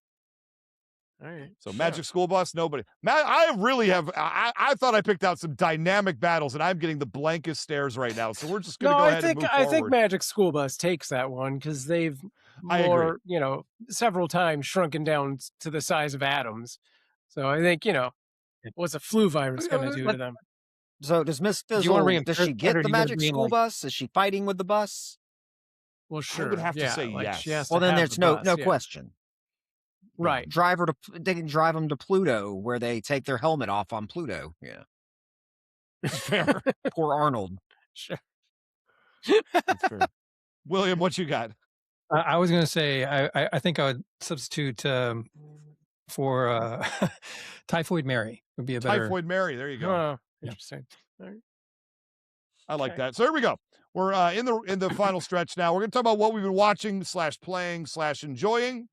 All right. So Magic School Bus, nobody. I really have. I thought I picked out some dynamic battles, and I'm getting the blankest stares right now. So we're just going to go ahead and move forward. I think Magic School Bus takes that one because they've several times shrunken down to the size of atoms. So I think what's a flu virus going to do to them? So does Miss Fizzle? Does she get the Magic School Bus? Is she fighting with the bus? Well, sure. I would have to say yes. Well, then there's no question. Right. They can drive them to Pluto, where they take their helmet off on Pluto. Yeah. Fair. Poor Arnold. Sure. That's fair. William, what you got? I was going to say, I think I would substitute for Typhoid Mary would be a better. Typhoid Mary. There you go. Oh, interesting. I like that. So here we go. We're in the final stretch now. We're going to talk about what we've been watching / playing / enjoying.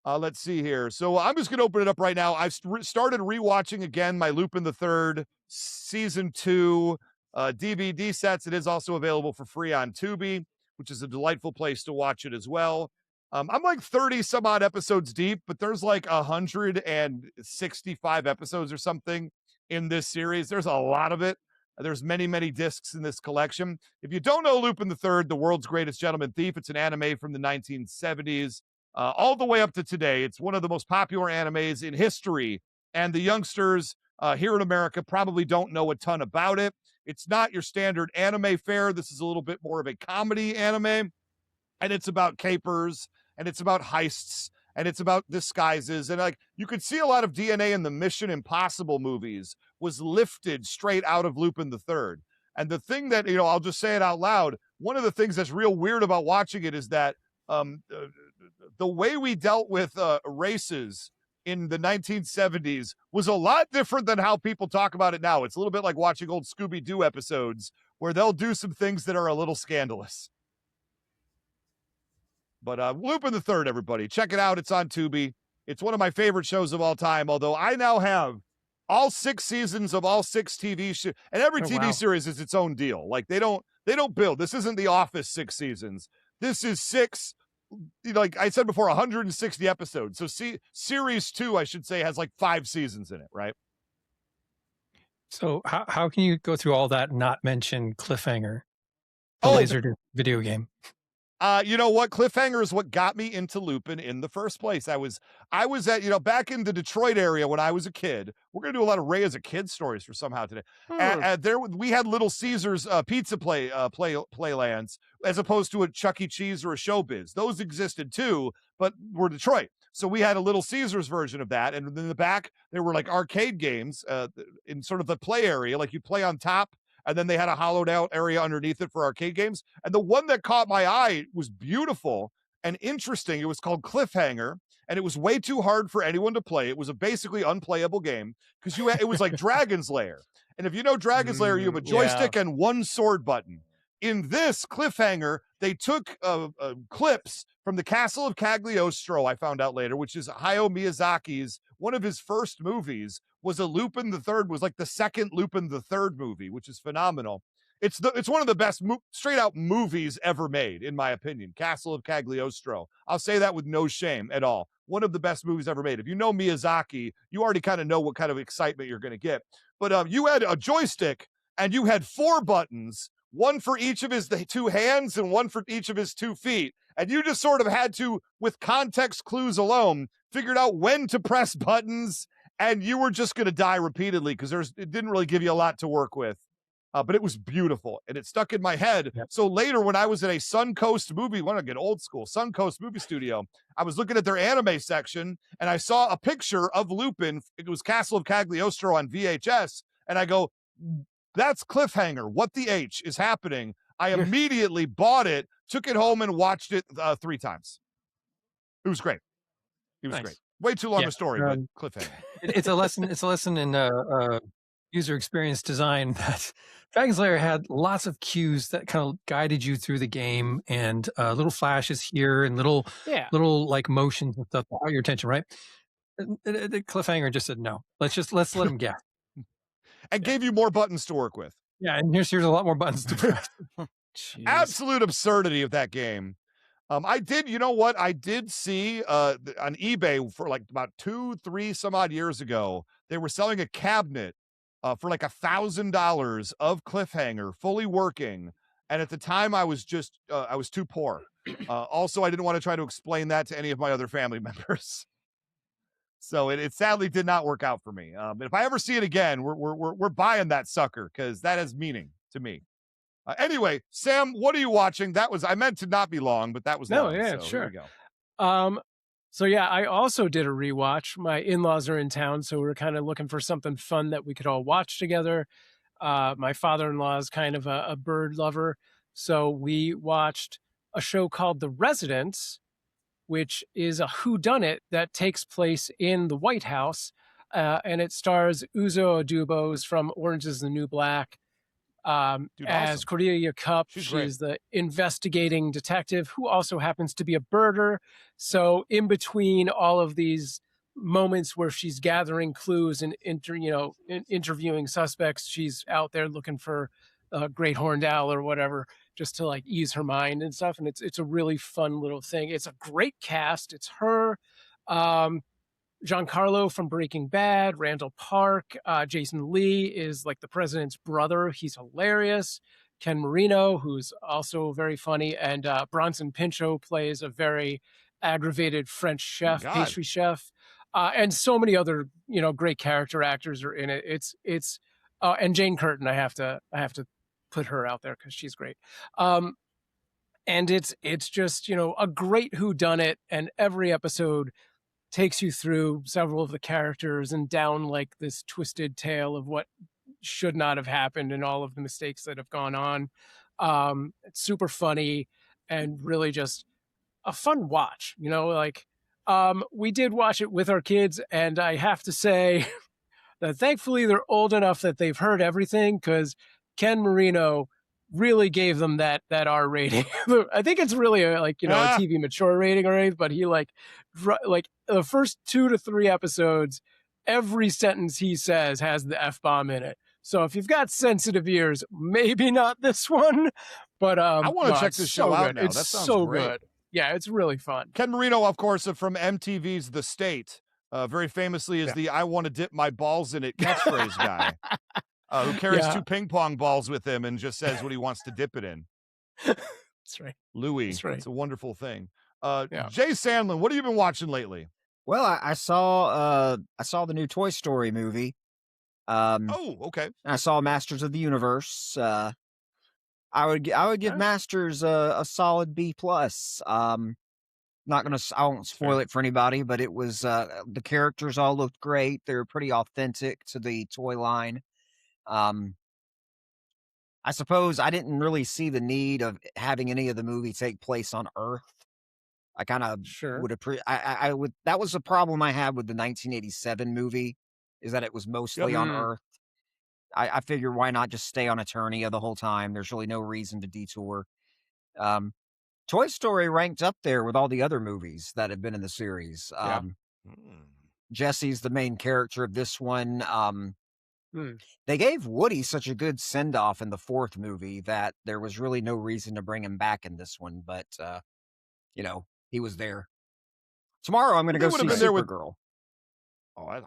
Let's see here. So I'm just going to open it up right now. I've started rewatching again my Lupin the Third season 2 DVD sets. It is also available for free on Tubi, which is a delightful place to watch it as well. I'm like 30 some odd episodes deep, but there's like 165 episodes or something in this series. There's a lot of it. There's many, many discs in this collection. If you don't know Lupin the Third, the world's greatest gentleman thief, it's an anime from the 1970s. All the way up to today. It's one of the most popular animes in history, and the youngsters here in America probably don't know a ton about it. It's not your standard anime fare. This is a little bit more of a comedy anime, and it's about capers, and it's about heists, and it's about disguises, and like you could see a lot of DNA in the Mission Impossible movies was lifted straight out of Lupin the Third. And the thing that, I'll just say it out loud, one of the things that's real weird about watching it is that the way we dealt with races in the 1970s was a lot different than how people talk about it now. It's a little bit like watching old Scooby-Doo episodes where they'll do some things that are a little scandalous. But Lupin the Third, everybody, check it out. It's on Tubi. It's one of my favorite shows of all time, although I now have all 6 seasons of all 6 TV shows, and every TV series is its own deal. Like they don't build. This isn't The Office 6 seasons. This is 6, like I said before, 160 episodes. So series 2, I should say, has like 5 seasons in it, right? So how can you go through all that and not mention Cliffhanger, the laser video game? You know what? Cliffhanger is what got me into Lupin in the first place. I was at, back in the Detroit area when I was a kid. We're going to do a lot of Ray as a kid stories for somehow today. We had Little Caesars pizza playlands as opposed to a Chuck E. Cheese or a Showbiz. Those existed too, but were Detroit. So we had a Little Caesars version of that. And in the back, there were like arcade games in sort of the play area, like you play on top. And then they had a hollowed out area underneath it for arcade games. And the one that caught my eye was beautiful and interesting. It was called Cliffhanger, and it was way too hard for anyone to play. It was a basically unplayable game because it was like Dragon's Lair. And if you know Dragon's Lair, you have a joystick and one sword button. In this Cliffhanger, they took clips from the Castle of Cagliostro, I found out later, which is Hayao Miyazaki's, one of his first movies, was a Lupin the Third, was like the second Lupin the Third movie, which is phenomenal. It's one of the best straight out movies ever made, in my opinion. Castle of Cagliostro. I'll say that with no shame at all. One of the best movies ever made. If you know Miyazaki, you already kind of know what kind of excitement you're going to get. But you had a joystick and you had 4 buttons, one for each of his 2 hands and one for each of his 2 feet. And you just sort of had to, with context clues alone, figured out when to press buttons. And you were just going to die repeatedly because it didn't really give you a lot to work with. But it was beautiful, and it stuck in my head. Yep. So later, when I was at a Suncoast movie, when I get old school, Suncoast movie studio, I was looking at their anime section, and I saw a picture of Lupin. It was Castle of Cagliostro on VHS, and I go, that's Cliffhanger. What the H is happening? I immediately bought it, took it home, and watched it 3 times. It was great. It was great. Way too long a story, but Cliffhanger. It's a lesson. It's a lesson in user experience design that Dragon's Lair had lots of cues that kind of guided you through the game, and little flashes here and little like motions and stuff to got your attention, right? The Cliffhanger just said no. Let's let them guess. And gave you more buttons to work with. Yeah, and here's a lot more buttons to press. Absolute absurdity of that game. I did see on eBay for like about 2-3 some odd years ago, they were selling a cabinet for like $1,000 of Cliffhanger fully working. And at the time I was too poor. Also, I didn't want to try to explain that to any of my other family members. So it sadly did not work out for me. But if I ever see it again, we're buying that sucker because that has meaning to me. Anyway, Sam, what are you watching? I meant to not be long, but that was long. Yeah, so sure. Here we go. So yeah, I also did a rewatch. My in-laws are in town, so we're kind of looking for something fun that we could all watch together. My father-in-law is kind of a bird lover, so we watched a show called The Residents, which is a whodunit that takes place in the White House. And it stars Uzo Aduba from Orange is the New Black as Cordelia Cup. She's the investigating detective who also happens to be a birder. So in between all of these moments where she's gathering clues and interviewing suspects, she's out there looking for a great horned owl or whatever, just to like ease her mind and stuff. And it's a really fun little thing. It's a great cast. It's her, Giancarlo from Breaking Bad, Randall Park, Jason Lee is like the president's brother. He's hilarious. Ken Marino, who's also very funny, and Bronson Pinchot plays a very aggravated French chef, pastry chef, and so many other great character actors are in it. It's and Jane Curtin, I have to put her out there because she's great. And it's just a great whodunit, and every episode takes you through several of the characters and down like this twisted tale of what should not have happened and all of the mistakes that have gone on. It's super funny and really just a fun watch. We did watch it with our kids, and I have to say that thankfully they're old enough that they've heard everything, because Ken Marino really gave them that R rating. I think it's really a TV mature rating or anything, but he like the first 2 to 3 episodes, every sentence he says has the F-bomb in it. So if you've got sensitive ears, maybe not this one, but I want to check this show out now. It's that sounds so great. good. Yeah, it's really fun. Ken Marino, of course, from MTV's The State, very famously is the "I want to dip my balls in it" catchphrase guy. Who carries 2 ping pong balls with him and just says what he wants to dip it in. That's right. Louis. That's right. It's a wonderful thing. Jay Sandlin, what have you been watching lately? Well, I saw the new Toy Story movie. Okay. I saw Masters of the Universe. I would give Masters a solid B+. I won't spoil it for anybody, but it was the characters all looked great. They were pretty authentic to the toy line. I suppose I didn't really see the need of having any of the movie take place on Earth. I kind of would I would. That was a problem I had with the 1987 movie, is that it was mostly on Earth. I figured, why not just stay on Eternia the whole time? There's really no reason to detour. Toy Story ranked up there with all the other movies that have been in the series. Jesse's the main character of this one. They gave Woody such a good send-off in the 4th movie that there was really no reason to bring him back in this one, but he was there. Tomorrow I'm going to go see Supergirl.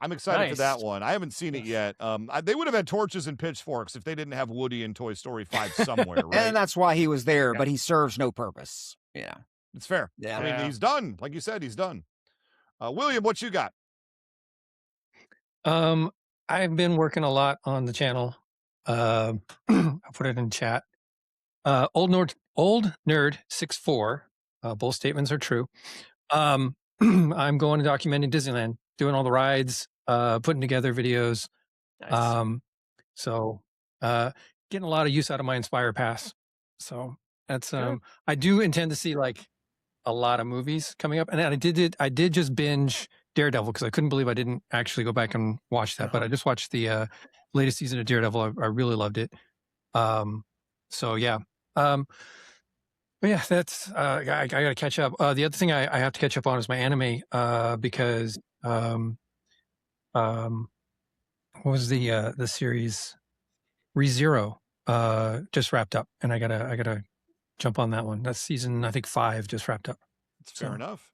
I'm excited for that one. I haven't seen it yet. They would have had torches and pitchforks if they didn't have Woody in Toy Story 5 somewhere, right? And that's why he was there, but he serves no purpose. Yeah. It's fair. Yeah. I mean, he's done. Like you said, he's done. William, what you got? I've been working a lot on the channel. I'll put it in chat. Old Nerd 64. Both statements are true. I'm going to documenting Disneyland, doing all the rides, putting together videos. Nice. Getting a lot of use out of my Inspire Pass. So that's I do intend to see like a lot of movies coming up, and I did just binge Daredevil because I couldn't believe I didn't actually go back and watch that. But I just watched the latest season of Daredevil. I really loved it. But yeah, that's I got to catch up. The other thing I have to catch up on is my anime because what was the series ReZero just wrapped up, and I gotta jump on that one. That's season, I think, 5 just wrapped up. Fair enough.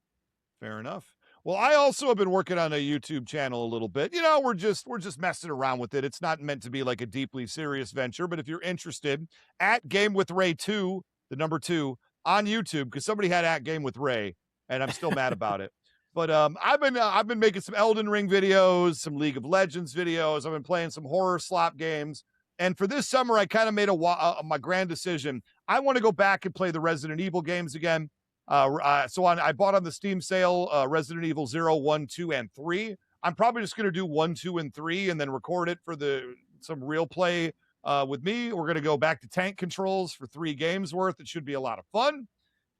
Fair enough. Well, I also have been working on a YouTube channel a little bit. We're just messing around with it. It's not meant to be like a deeply serious venture, but if you're interested, at Game with Ray 2, the number 2 on YouTube, because somebody had at Game with Ray, and I'm still mad about it. But I've been making some Elden Ring videos, some League of Legends videos. I've been playing some horror slot games. And for this summer, I kind of made my grand decision. I want to go back and play the Resident Evil games again. I bought on the Steam sale Resident Evil 0, 1, 2, and 3. I'm probably just going to do 1, 2, and 3 and then record it for some real play with me. We're going to go back to tank controls for 3 games worth. It should be a lot of fun.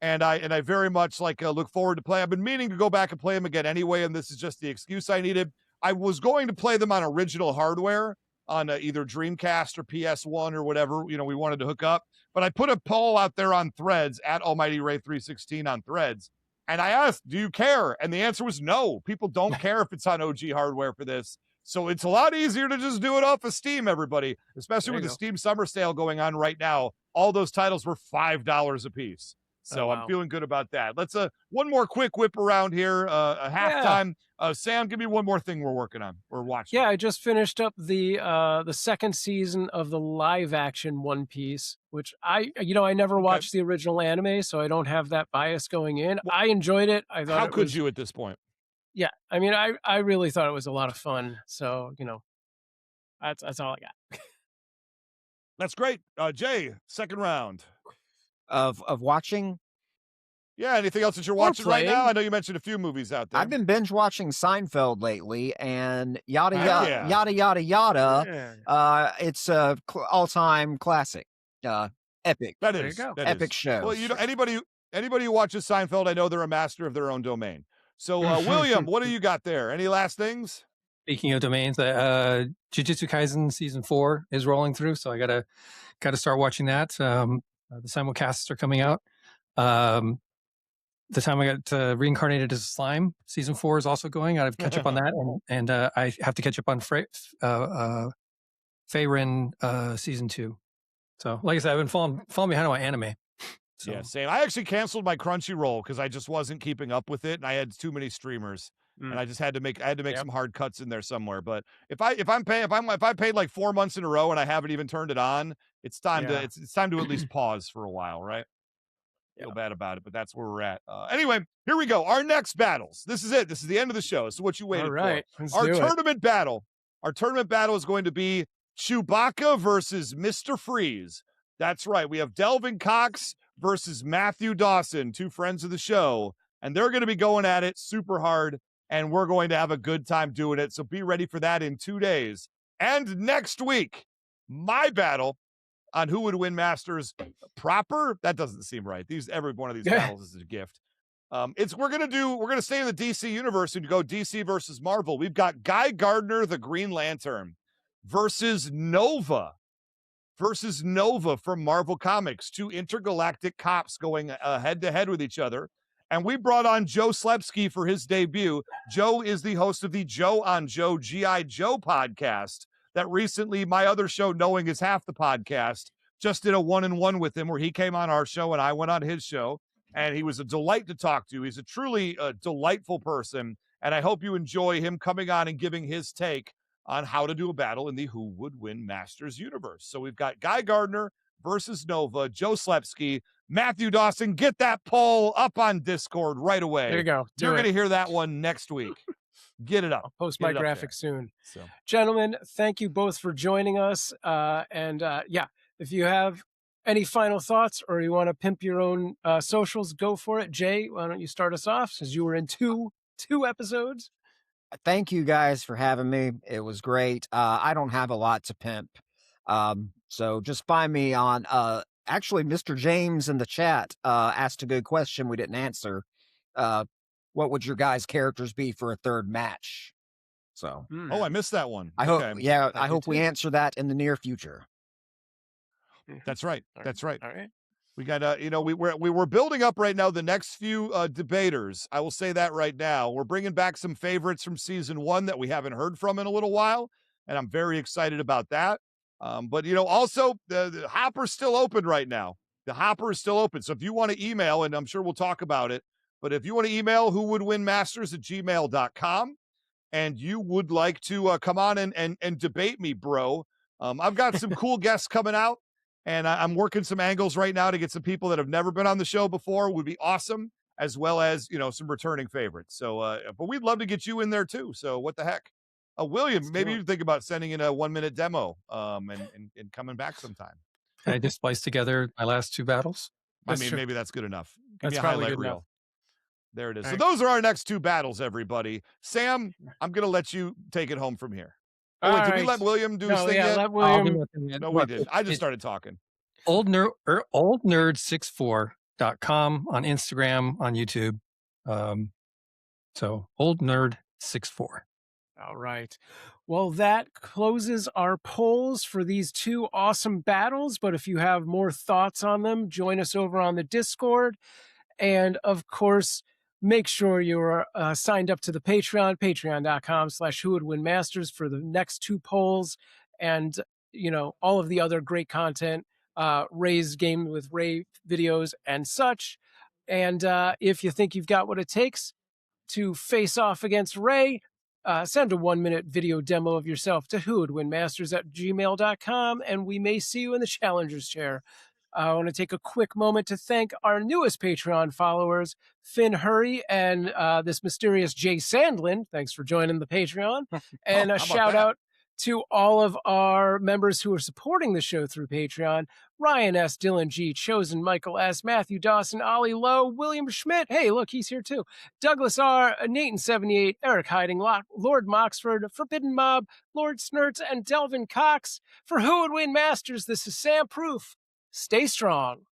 And I very much look forward to play. I've been meaning to go back and play them again anyway, and this is just the excuse I needed. I was going to play them on original hardware on either Dreamcast or PS1 or whatever, we wanted to hook up. But I put a poll out there on Threads at Almighty Ray 316 on Threads. And I asked, do you care? And the answer was no. People don't care if it's on OG hardware for this. So it's a lot easier to just do it off of Steam, everybody, especially with the Steam Summer Sale going on right now. All those titles were $5 a piece. So I'm feeling good about that. Let's one more quick whip around here, a halftime. Sam, give me one more thing we're working on. We're watching. Yeah, I just finished up the second season of the live action One Piece, which I never watched the original anime, so I don't have that bias going in. I enjoyed it. I thought how could you at this point? Yeah, I mean, I really thought it was a lot of fun. So that's all I got. That's great, Jay. Second round of watching. Yeah, anything else that you're watching right now? I know you mentioned a few movies out there. I've been binge watching Seinfeld lately, and yada yada yada. It's a all-time classic, epic. That is epic show. Well, anybody who watches Seinfeld, I know they're a master of their own domain. So, William, what do you got there? Any last things? Speaking of domains, Jujutsu Kaisen season 4 is rolling through, so I gotta start watching that. The simulcasts are coming out. The time I got reincarnated as a slime, season 4 is also going. I have to catch up on that, and I have to catch up on Feyrin season 2. So, like I said, I've been falling behind on my anime. So. Yeah, same. I actually canceled my Crunchyroll because I just wasn't keeping up with it, and I had too many streamers, and I just had to make some hard cuts in there somewhere. But if I paid like 4 months in a row and I haven't even turned it on, it's time to it's time to at least pause for a while, right? Feel bad about it, but that's where we're at. Anyway, here we go. Our next battles. This is it. This is the end of the show. This is what you waited for. Our tournament battle. Our tournament battle is going to be Chewbacca versus Mr. Freeze. That's right. We have Delvin Cox versus Matthew Dawson, two friends of the show, and they're going to be going at it super hard, and we're going to have a good time doing it. So be ready for that in 2 days. And next week, my battle on who would win Masters proper. That doesn't seem right. Every one of these battles is a gift. We're gonna stay in the DC universe and go DC versus Marvel. We've got Guy Gardner, the Green Lantern, versus Nova from Marvel Comics. Two intergalactic cops going head to head with each other. And we brought on Joe Slepsky for his debut. Joe is the host of the Joe on Joe G.I. Joe podcast that recently my other show, Knowing Is Half the Podcast, just did a 1-on-1 with him where he came on our show and I went on his show, and he was a delight to talk to. He's a truly delightful person, and I hope you enjoy him coming on and giving his take on how to do a battle in the Who Would Win Masters universe. So we've got Guy Gardner versus Nova, Joe Slepsky, Matthew Dawson. Get that poll up on Discord right away. There you go. You're going to hear that one next week. Get it up. I'll post my graphic soon. So, gentlemen, thank you both for joining us. If you have any final thoughts or you want to pimp your own socials, go for it. Jay, why don't you start us off since you were in two episodes? Thank you guys for having me. It was great. I don't have a lot to pimp. So just find me on, actually, Mr. James in the chat asked a good question we didn't answer. What would your guys' characters be for a third match? So, oh, I missed that one. I hope we answer that in the near future. That's right. That's right. All right. We got we were building up right now the next few debaters. I will say that right now. We're bringing back some favorites from season 1 that we haven't heard from in a little while, and I'm very excited about that. But also the hopper's still open right now. The hopper is still open. So if you want to email, and I'm sure we'll talk about it, but if you want to email whowouldwinmasters@gmail.com and you would like to come on and debate me, bro, I've got some cool guests coming out, and I'm working some angles right now to get some people that have never been on the show before. Would be awesome, as well as, some returning favorites. So, but we'd love to get you in there too. So what the heck? William, maybe you think about sending in a 1-minute demo and coming back sometime. Can I just splice together my last 2 battles? Maybe that's good enough. Give That's me a probably highlight good reel. enough. There it is. All So right. those are our next 2 battles, everybody. Sam, I'm going to let you take it home from here. All Did we right. let William do his No, thing yet? let William. No, we didn't. I just started talking. Old nerd 64 oldnerd64.com on Instagram, on YouTube. So oldnerd64. All right. Well, that closes our polls for these two awesome battles. But if you have more thoughts on them, join us over on the Discord. And of course, make sure you're signed up to the Patreon, patreon.com/whowouldwinmasters for the next two polls. And, all of the other great content, Ray's Game with Ray videos and such. And if you think you've got what it takes to face off against Ray, send a 1-minute video demo of yourself to whowouldwinmasters@gmail.com, and we may see you in the challenger's chair. I want to take a quick moment to thank our newest Patreon followers, Finn Hurry and this mysterious Jay Sandlin. Thanks for joining the Patreon. And a shout out to all of our members who are supporting the show through Patreon: Ryan S., Dylan G., Chosen, Michael S., Matthew Dawson, Ollie Lowe, William Schmidt. Hey, look, he's here too. Douglas R., Nathan78, Eric Hiding, Lord Moxford, Forbidden Mob, Lord Snurts, and Delvin Cox. For Who Would Win Masters, this is Sam Proof. Stay strong.